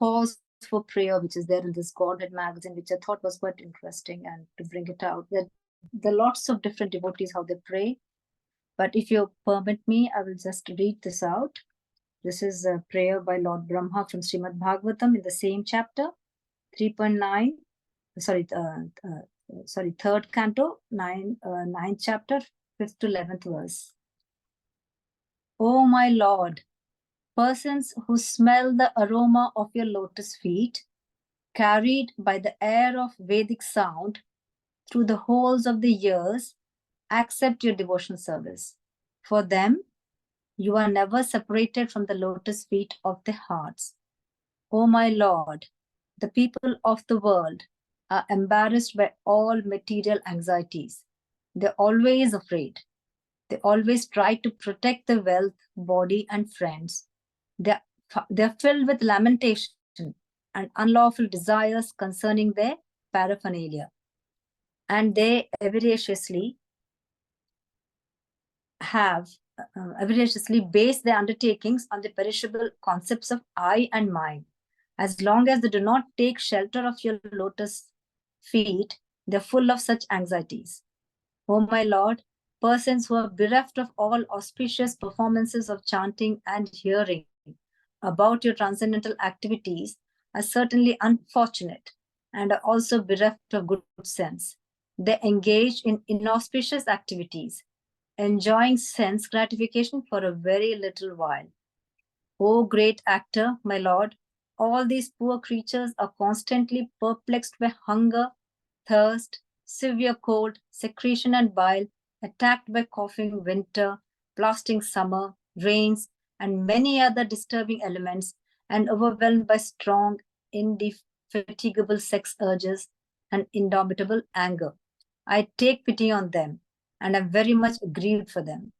pause for prayer, which is there in this Godhead magazine, which I thought was quite interesting, and to bring it out. There are lots of different devotees, how they pray. But if you permit me, I will just read this out. This is a prayer by Lord Brahma from Srimad Bhagavatam in the same chapter, 3.9, third canto, 9th chapter, 5th to 11th verse. O my Lord, persons who smell the aroma of your lotus feet, carried by the air of Vedic sound through the holes of the years, accept your devotional service. For them, you are never separated from the lotus feet of their hearts. O my Lord, the people of the world are embarrassed by all material anxieties. They're always afraid. They always try to protect their wealth, body, and friends. They're filled with lamentation and unlawful desires concerning their paraphernalia. And they avariciously base their undertakings on the perishable concepts of I and mine. As long as they do not take shelter of your lotus feet, they're full of such anxieties. O my Lord, persons who are bereft of all auspicious performances of chanting and hearing about your transcendental activities are certainly unfortunate and are also bereft of good sense. They engage in inauspicious activities, enjoying sense gratification for a very little while. O great actor, my Lord, all these poor creatures are constantly perplexed by hunger, thirst, severe cold, secretion and bile, attacked by coughing winter, blasting summer, rains, and many other disturbing elements, and overwhelmed by strong, indefatigable sex urges and indomitable anger. I take pity on them, and am very much grieved for them.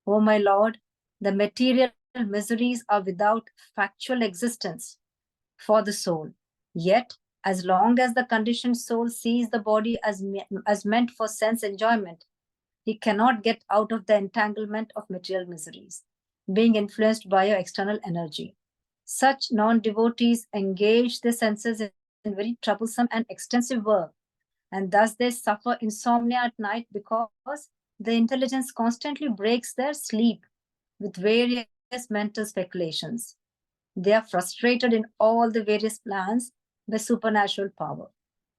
O my Lord, the material miseries are without factual existence for the soul. Yet, as long as the conditioned soul sees the body as meant for sense enjoyment, he cannot get out of the entanglement of material miseries, being influenced by your external energy. Such non-devotees engage their senses in very troublesome and extensive work, and thus they suffer insomnia at night because the intelligence constantly breaks their sleep with various mental speculations. They are frustrated in all the various plans by supernatural power.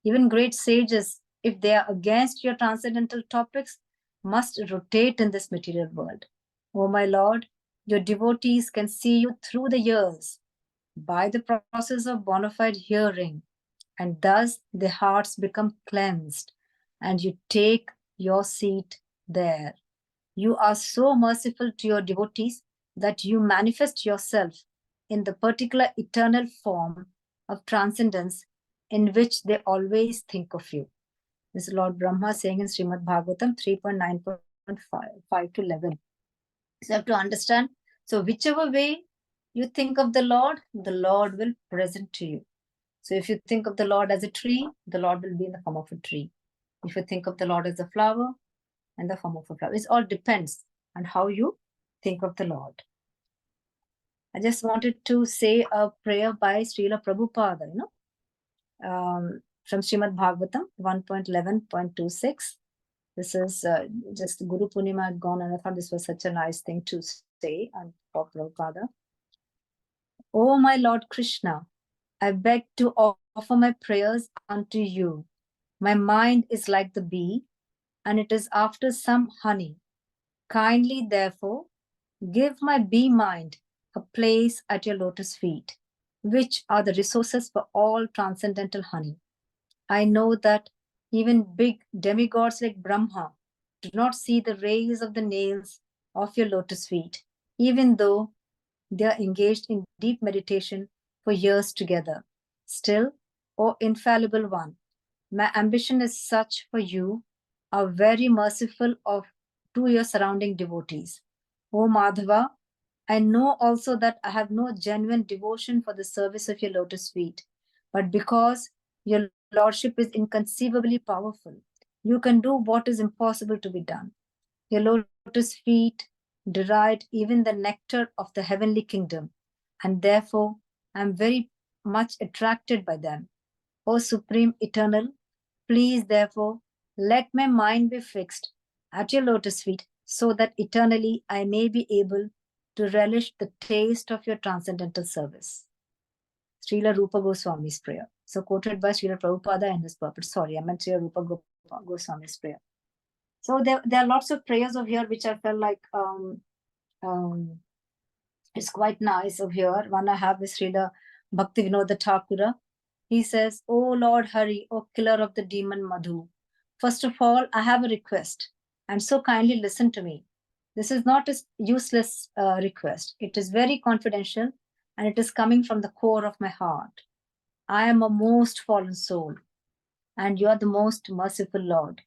Even great sages, if they are against your transcendental topics, must rotate in this material world. O my Lord, your devotees can see you through the years by the process of bona fide hearing, and thus their hearts become cleansed, and you take your seat there. You are so merciful to your devotees that you manifest yourself in the particular eternal form of transcendence in which they always think of you. This is Lord Brahma saying in Srimad Bhagavatam 3.9.5 to 11. So you have to understand, so whichever way you think of the Lord will present to you. So if you think of the Lord as a tree, the Lord will be in the form of a tree. If you think of the Lord as a flower, in the form of a flower. It all depends on how you think of the Lord. I just wanted to say a prayer by Srila Prabhupada, from Srimad Bhagavatam 1.11.26. This is just Guru Purnima had gone, and I thought this was such a nice thing to say on Prabhupada. O my Lord Krishna, I beg to offer my prayers unto you. My mind is like the bee, and it is after some honey. Kindly, therefore, give my bee mind a place at your lotus feet, which are the resources for all transcendental honey. I know that even big demigods like Brahma do not see the rays of the nails of your lotus feet, even though they are engaged in deep meditation for years together. Still, O infallible one, my ambition is such for you, are very merciful to your surrounding devotees. O Madhava, I know also that I have no genuine devotion for the service of your lotus feet, but because your lordship is inconceivably powerful, you can do what is impossible to be done. Your lotus feet deride even the nectar of the heavenly kingdom, and therefore I am very much attracted by them. O Supreme Eternal, please therefore let my mind be fixed at your lotus feet so that eternally I may be able to relish the taste of your transcendental service. Srila Rupa Goswami's prayer. So quoted by Srila Prabhupada and his purpose. Sorry, I meant Srila Rupa Goswami's prayer. So there are lots of prayers over here which I felt like it's quite nice over here. One I have is Srila Bhakti Vinoda Thakura. He says, "O Lord Hari, O killer of the demon Madhu, first of all, I have a request, and so kindly listen to me. This is not a useless request. It is very confidential, and it is coming from the core of my heart. I am a most fallen soul, and you are the most merciful Lord.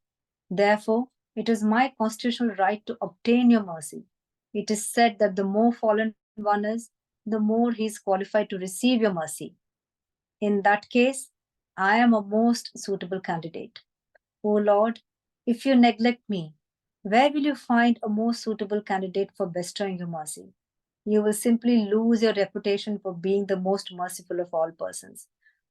Therefore, it is my constitutional right to obtain your mercy. It is said that the more fallen one is, the more he is qualified to receive your mercy. In that case, I am a most suitable candidate. O Lord, if you neglect me, where will you find a more suitable candidate for bestowing your mercy? You will simply lose your reputation for being the most merciful of all persons."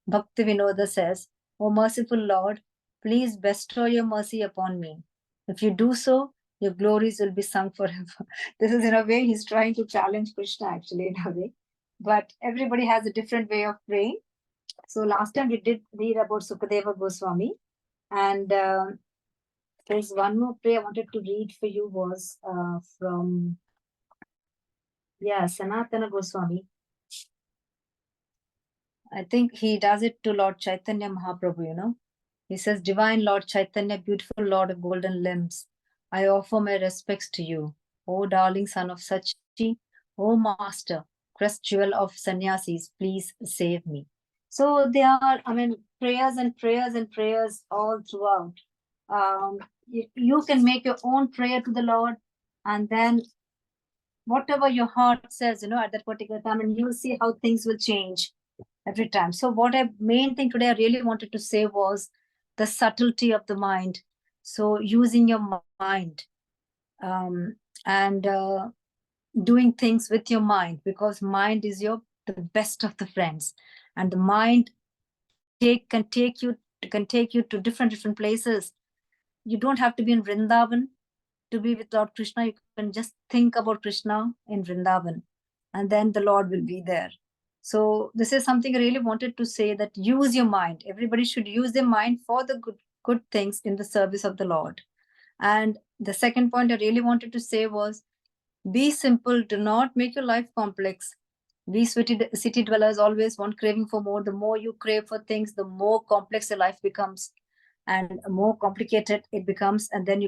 Bhakti Vinoda says, "O merciful Lord, please bestow your mercy upon me. If you do so, your glories will be sung forever." This is in a way, he's trying to challenge Krishna actually in a way. But everybody has a different way of praying. So last time we did read about Sukadeva Goswami. And there's one more prayer I wanted to read for you was from, Sanatana Goswami. I think he does it to Lord Chaitanya Mahaprabhu, He says, "Divine Lord Chaitanya, beautiful Lord of golden limbs, I offer my respects to you. O darling son of Sachi, O master, crest jewel of sannyasis, please save me." So there are, prayers and prayers and prayers all throughout. You can make your own prayer to the Lord, and then whatever your heart says, at that particular time, and you'll see how things will change every time. So main thing today I really wanted to say was the subtlety of the mind. So using your mind and doing things with your mind, because mind is the best of the friends, and the mind can take you to different places. You don't have to be in Vrindavan to be with Lord Krishna. You can just think about Krishna in Vrindavan, and then the Lord will be there. So this is something I really wanted to say, that use your mind. Everybody should use their mind for the good things in the service of the Lord. And the second point I really wanted to say was, be simple. Do not make your life complex. We city dwellers always want craving for more. The more you crave for things, the more complex your life becomes, and more complicated it becomes, and then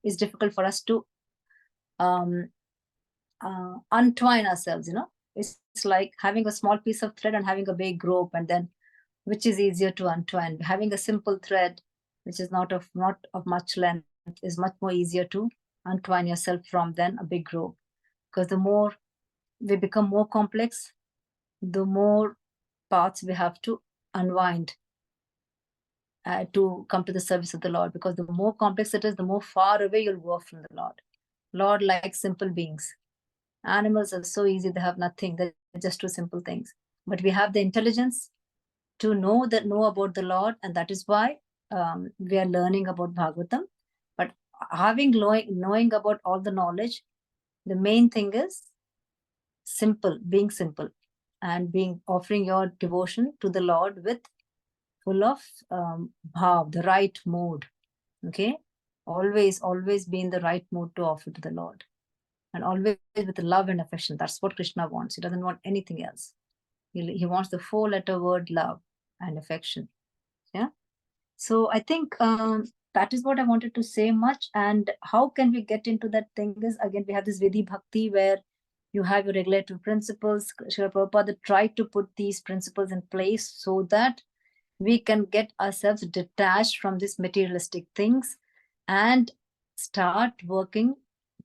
it's difficult for us to untwine ourselves. It's like having a small piece of thread and having a big rope, and then which is easier to untwine? Having a simple thread, which is not of much length, is much more easier to untwine yourself from than a big rope, because the more we become more complex, the more parts we have to unwind to come to the service of the Lord. Because the more complex it is, the more far away you'll go from the Lord. Lord likes simple beings. Animals are so easy, they have nothing, they're just two simple things. But we have the intelligence to know about the Lord, and that is why we are learning about Bhagavatam. But knowing about all the knowledge, the main thing is being simple, and offering your devotion to the Lord with full of bhav, the right mood. Okay, Always be in the right mood to offer to the Lord. And always with love and affection. That's what Krishna wants. He doesn't want anything else. He wants the 4-letter word love and affection. Yeah. So I think that is what I wanted to say much. And how can we get into that thing is, again, we have this Vidhi Bhakti where you have your regulatory principles. Srila Prabhupada tried to put these principles in place so that we can get ourselves detached from these materialistic things and start working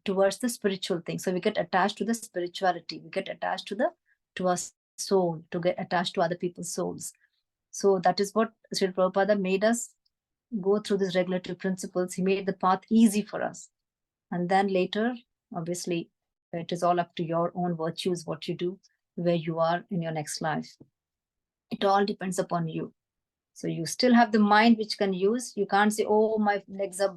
towards the spiritual thing. So we get attached to the spirituality. We get attached to our soul, to get attached to other people's souls. So that is what Srila Prabhupada made us go through these regulatory principles. He made the path easy for us. And then later, obviously, it is all up to your own virtues, what you do, where you are in your next life. It all depends upon you. So you still have the mind which can use. You can't say, oh, my legs are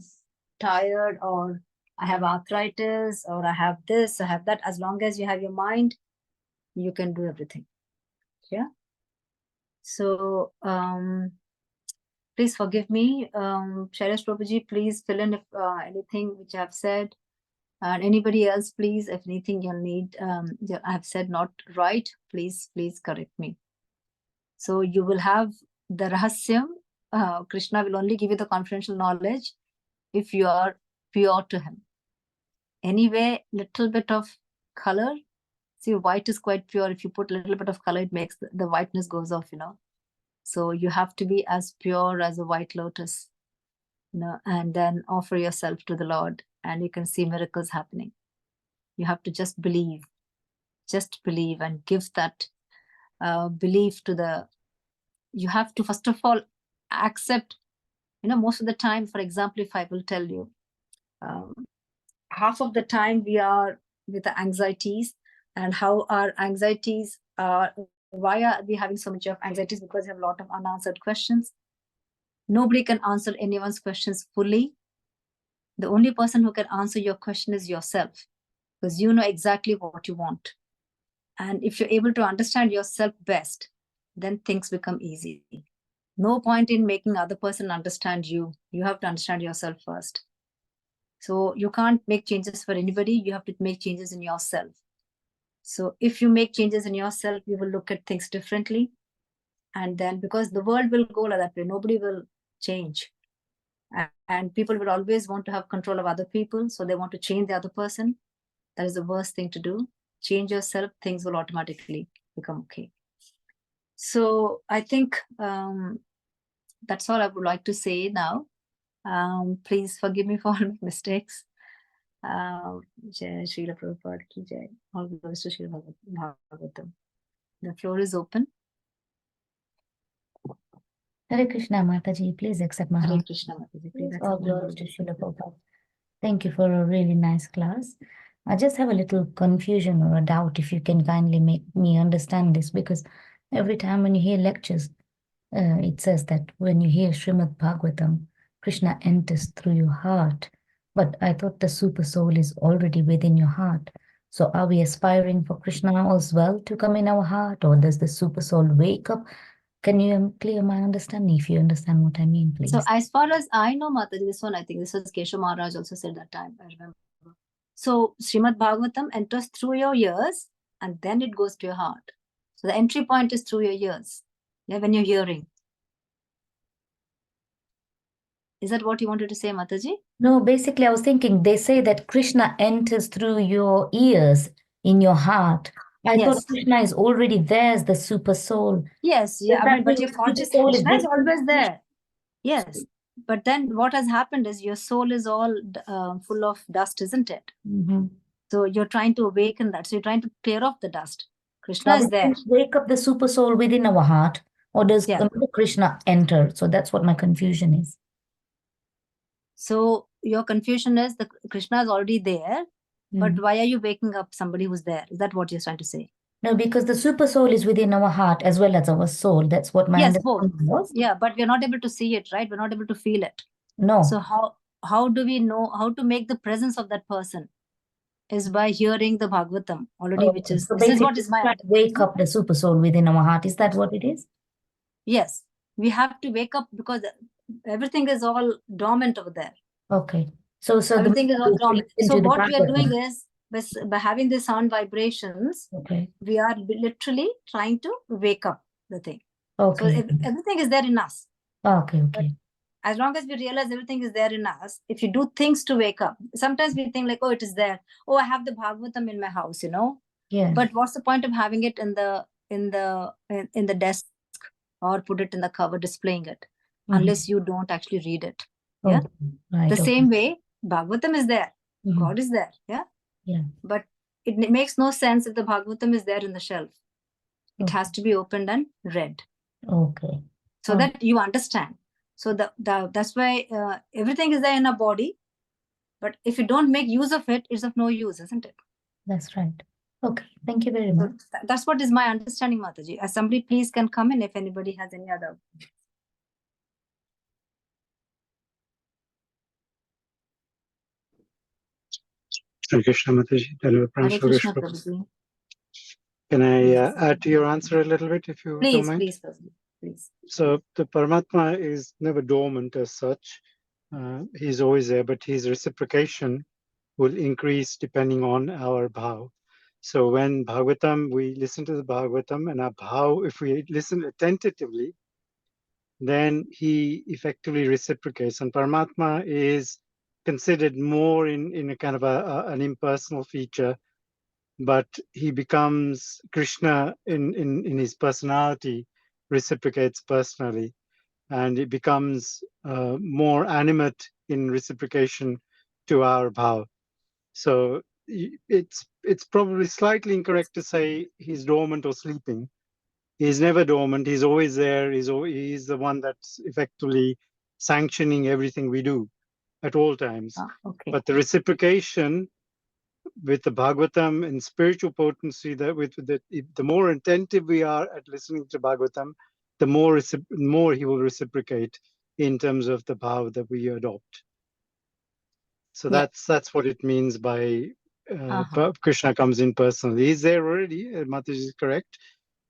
tired, or I have arthritis, or I have this, I have that. As long as you have your mind, you can do everything. Yeah. So please forgive me. Shailesh Prabhuji, please fill in if anything which I have said. And anybody else, please, if anything you need, I have said not right, please correct me. So you will have the rahasyam. Krishna will only give you the confidential knowledge if you are pure to him. Anyway, little bit of color. See, white is quite pure. If you put a little bit of color, it makes the whiteness goes off, So you have to be as pure as a white lotus, and then offer yourself to the Lord, and you can see miracles happening. You have to just believe and give that belief to the, you have to first of all accept, most of the time, for example, if I will tell you, half of the time we are with the anxieties, and how our anxieties are, why are we having so much of anxieties? Because we have a lot of unanswered questions. Nobody can answer anyone's questions fully. The only person who can answer your question is yourself, because you know exactly what you want. And if you're able to understand yourself best, then things become easy. No point in making other person understand you. You have to understand yourself first. So you can't make changes for anybody. You have to make changes in yourself. So if you make changes in yourself, you will look at things differently. And then, because the world will go like that way, nobody will change. And people will always want to have control of other people. So they want to change the other person. That is the worst thing to do. Change yourself, things will automatically become okay. So I think that's all I would like to say now. Please forgive me for all my mistakes. Jai Srila Prabhupada ki jai. All goes to Srila Bhagavatam. The floor is open. Hare Krishna, Mataji, please accept my Hare heart. Krishna, Mataji, please All accept my glories heart. to Srila Prabhupada. Thank you for a really nice class. I just have a little confusion or a doubt, if you can kindly make me understand this, because every time when you hear lectures, it says that when you hear Srimad Bhagavatam, Krishna enters through your heart. But I thought the super soul is already within your heart. So are we aspiring for Krishna as well to come in our heart, or does the super soul wake up? Can you clear my understanding, if you understand what I mean, please? So as far as I know, Mataji, this one, I think this was Keshav Maharaj also said that time, I remember. So Srimad Bhagavatam enters through your ears and then it goes to your heart. So the entry point is through your ears, when you're hearing. Is that what you wanted to say, Mataji? No, basically I was thinking, they say that Krishna enters through your ears in your heart. I thought Krishna is already there as the super soul. Yes, but your conscious Krishna is always there. Yes, but then what has happened is your soul is all full of dust, isn't it? Mm-hmm. So you're trying to awaken that. So you're trying to clear off the dust. Krishna is there. Wake up the super soul within our heart, or does Krishna enter? So that's what my confusion is. So your confusion is the Krishna is already there, but why are you waking up somebody who's there? Is that what you're trying to say? No, because the super soul is within our heart as well as our soul. That's what my understanding was. Yeah, but we're not able to see it, right? We're not able to feel it. No. So how do we know how to make the presence of that person? Is by hearing the Bhagavatam already, which is, so this is what is my wake up the super soul within our heart. Is that what it is? Yes, we have to wake up because everything is all dormant over there. Okay. So the Everything is all dormant. into So the what we are doing Bhagavatam. is, by having the sound vibrations, Okay. we are literally trying to wake up the thing. So Okay. everything is there in us. Okay. Okay. As long as we realize everything is there in us, if you do things to wake up, sometimes we think like, oh, it is there. Oh, I have the Bhagavatam in my house, you know. Yeah. But what's the point of having it in the desk or put it in the cover displaying it, unless you don't actually read it? Yeah. Okay. Right. The same way, Bhagavatam is there. Mhm. God is there. Yeah. Yeah. But it makes no sense if the Bhagavatam is there in the shelf. It Okay. has to be opened and read Okay. so that you understand. So that's why everything is there in our body. But if you don't make use of it, it's of no use, isn't it? That's right. Okay. Thank you very So much. that's what is my understanding, Mataji. Somebody please can come in if anybody has any other. Hare Krishna, Mataji. Hare Krishna, Prabhuji. Can I add to your answer a little bit, if you don't Please, mind? please, Prabhuji, please. So the Paramatma is never dormant as such. He's always there, but his reciprocation will increase depending on our bhav. So when Bhagavatam, we listen to the Bhagavatam, and our bhav, if we listen attentively, then he effectively reciprocates. And Paramatma is considered more in a kind of an impersonal feature, but he becomes Krishna in his personality, reciprocates personally, and it becomes more animate in reciprocation to our bhav. So it's probably slightly incorrect to say he's dormant or sleeping. He's never dormant. He's always there. He's the one that's effectively sanctioning everything we do at all times. Okay. But the reciprocation with the Bhagavatam and spiritual potency, that the more attentive we are at listening to Bhagavatam, the more he will reciprocate in terms of the bhav that we adopt. So Yeah. that's what it means by Krishna comes in personally. He's there already. Mataji is correct.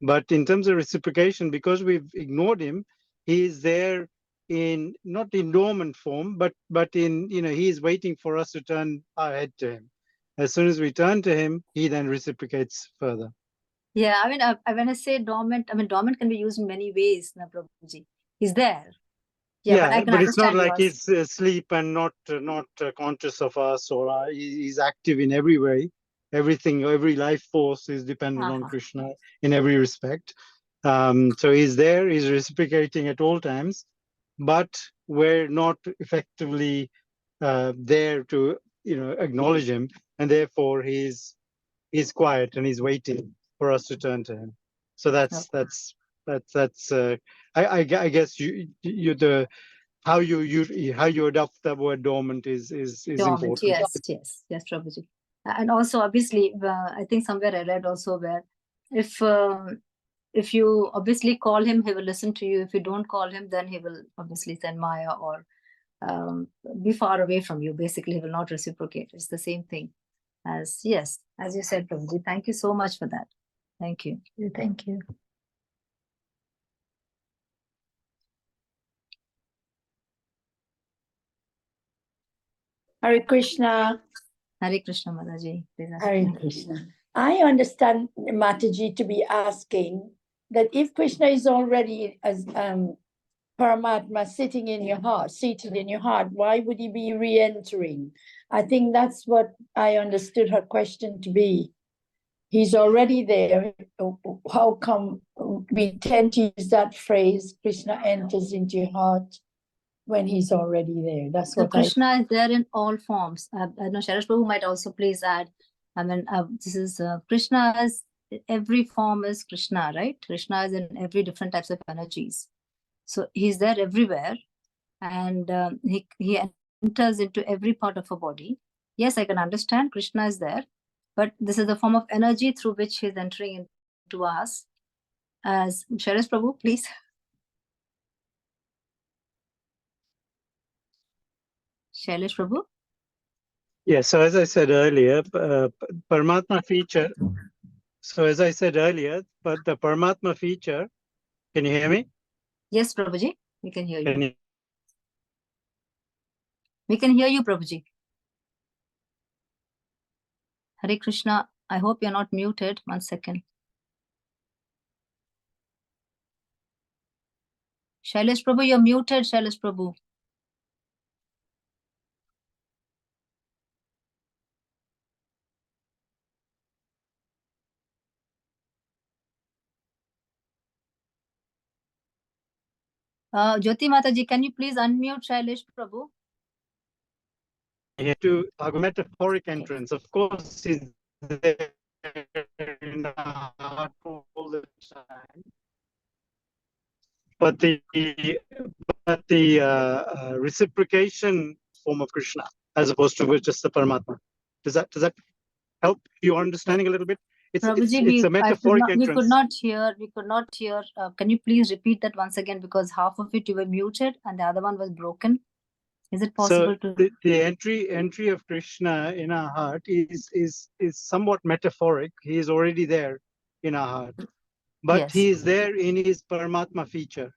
But in terms of reciprocation, because we've ignored him, he is there in not in dormant form, but in, he is waiting for us to turn our head to him. As soon as we turn to him, he then reciprocates further. Yeah, I mean, when I say dormant, I mean dormant can be used in many ways, na Prabhuji. He's there. Yeah, but I can it's not understand like yours. he's asleep and not conscious of us, or he's active in every way. Everything, every life force is dependent on Krishna in every respect. So he's there, he's reciprocating at all times, but we're not effectively there to acknowledge him, and therefore he's quiet and he's waiting for us to turn to him. So that's I guess how you adopt the word dormant is Dormant, important. yes, Prabhuji. And also, obviously, I think somewhere I read also where if you obviously call him, he will listen to you. If you don't call him, then he will obviously send Maya or be far away from you. Basically, he will not reciprocate. It's the same thing as you said, Prabhuji. Thank you so much for that. Thank you. Thank you. Hare Krishna. Hare Krishna, Mataji. Hare Krishna. I understand Mataji to be asking that if Krishna is already as Paramatma seated in your heart, why would he be re-entering? I think that's what I understood her question to be. He's already there. How come we tend to use that phrase, Krishna enters into your heart, when he's already there? That's So what Krishna is there in all forms. I know Shailesh Prabhu might also please add. I mean, this is Krishna is every form is Krishna, right? Krishna is in every different types of energies. So he's there everywhere, and he enters into every part of a body. Yes, I can understand Krishna is there, but this is the form of energy through which he's entering into us. As Shailesh Prabhu, please. Shailesh Prabhu. Yeah, so as I said earlier, Paramatma feature. So as I said earlier, but the Paramatma feature, can you hear me? Yes, Prabhuji, we can hear you. We can hear you, Prabhuji. Hare Krishna. I hope you're not muted. 1 second. Shailesh Prabhu, you're muted, Shailesh Prabhu. Jyoti Mataji, can you please unmute Shailesh Prabhu? To a metaphoric entrance, of course, is there in our heart all the time. But the reciprocation form of Krishna, as opposed to just the Paramatma, does that help your understanding a little bit? It's a metaphoric entrance. We could not hear. Can you please repeat that once again, because half of it you were muted and the other one was broken. Is it possible to? The entry of Krishna in our heart is somewhat metaphoric. He is already there in our heart, but Yes. he is there in his Paramatma feature.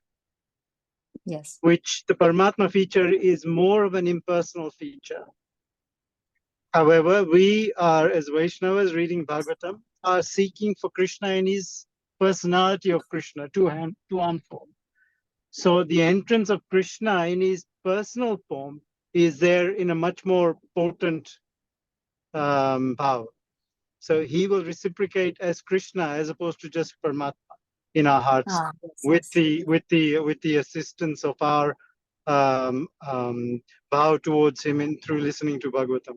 Yes. Which the Paramatma feature is more of an impersonal feature. However, we are, as Vaishnavas reading Bhagavatam, are seeking for Krishna in his personality of Krishna, two-arm form. So the entrance of Krishna in his personal form is there in a much more potent power. So he will reciprocate as Krishna as opposed to just Paramatma in our hearts, with the assistance of our bow towards him through listening to Bhagavatam.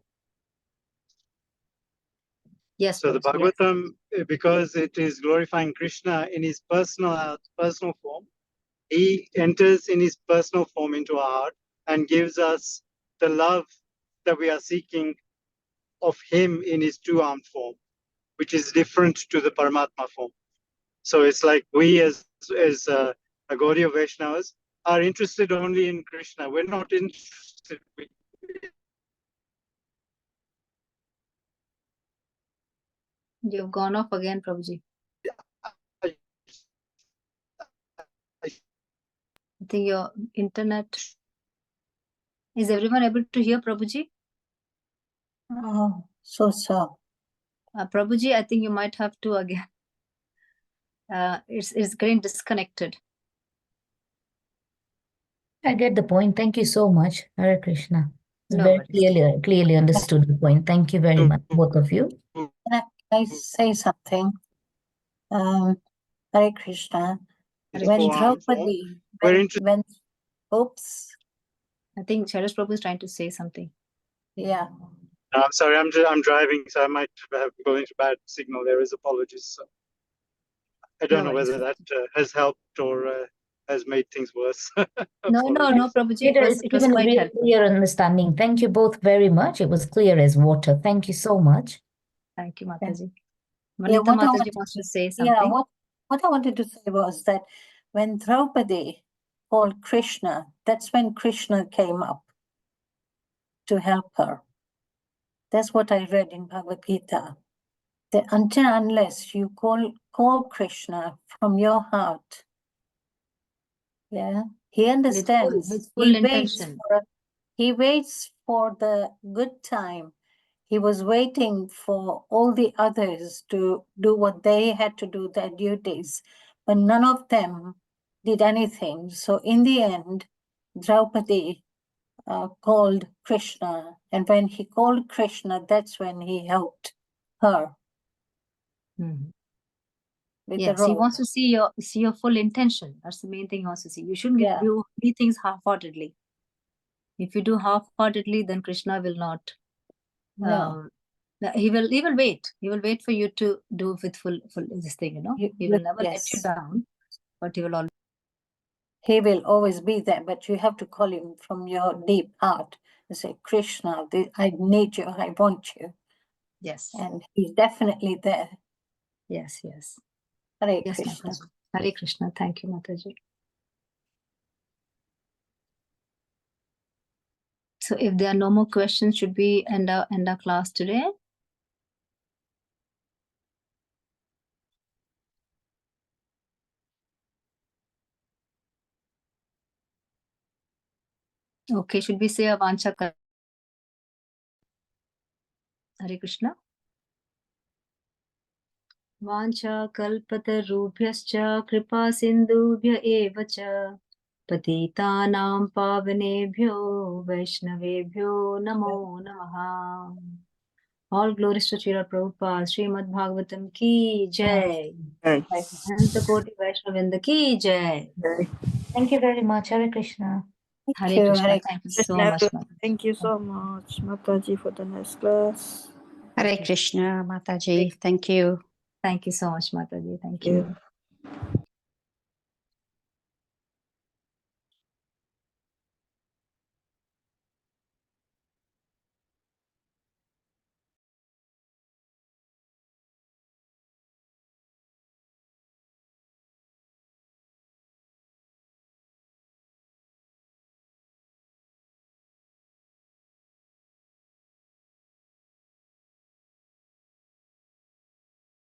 Yes. So the Bhagavatam, because it is glorifying Krishna in his personal form, he enters in his personal form into our heart and gives us the love that we are seeking of him in his two-armed form, which is different to the Paramatma form. So it's like we as a Gaudiya Vaishnavas are interested only in Krishna. We're not interested. You've gone off again, Prabhuji. I think your internet. Is everyone able to hear Prabhuji? Oh, so. Prabhuji, I think you might have to again. It's getting disconnected. I get the point. Thank you so much, Hare Krishna. It's No very clearly understood the point. Thank you very much, both of you. Can I say something? Hare Krishna. When Draupadi, when oops. I think Shailesh Prabhu is trying to say something. Yeah. No, I'm sorry, I'm driving, so I might have gone into bad signal. There is apologies. So I don't know whether that has helped or has made things worse. No, Prabhuji, it was quite helpful. Clear understanding. Thank you both very much. It was clear as water. Thank you so much. Thank you, Mataji. Yeah, Manita Mataji wants to say something. Yeah, what I wanted to say was that when Draupadi called Krishna, that's when Krishna came up to help her. That's what I read in Bhagavad Gita. That unless you call Krishna from your heart, yeah, he understands. With full intention. He waits for the good time. He was waiting for all the others to do what they had to do, their duties, but none of them did anything. So in the end, Draupadi called Krishna, and when he called Krishna, that's when he helped her. Yes, he wants to see your full intention. That's the main thing he wants to see. You shouldn't do things half-heartedly. If you do half-heartedly, then Krishna will not. No. He will wait. He will wait for you to do with full this thing, you know. He will never let you down, but he will always. He will always be there, but you have to call him from your deep heart and say, Krishna, I need you, I want you. Yes. And he's definitely there. Yes. Hare Krishna. Mataji. Hare Krishna. Thank you, Mataji. So if there are no more questions, should we end our class today? Okay, should we say a Vancha Hare Krishna. Vancha kalpatarubhyascha kripa sindhubhya eva cha patitanam pavanebhyo vaishnavebhyo namo namaha. All glories to Srila Prabhupada. Srimad Bhagavatam ki jai. Mahanta Koti Vaishnavinda ki jai. Thank you very much. Hare Krishna. Hare Krishna. Thank you so much, Mataji. Thank you so much, Mataji, for the next class. Hare Krishna, Mataji. Thank you. Thank you so much, Mataji. Thank you.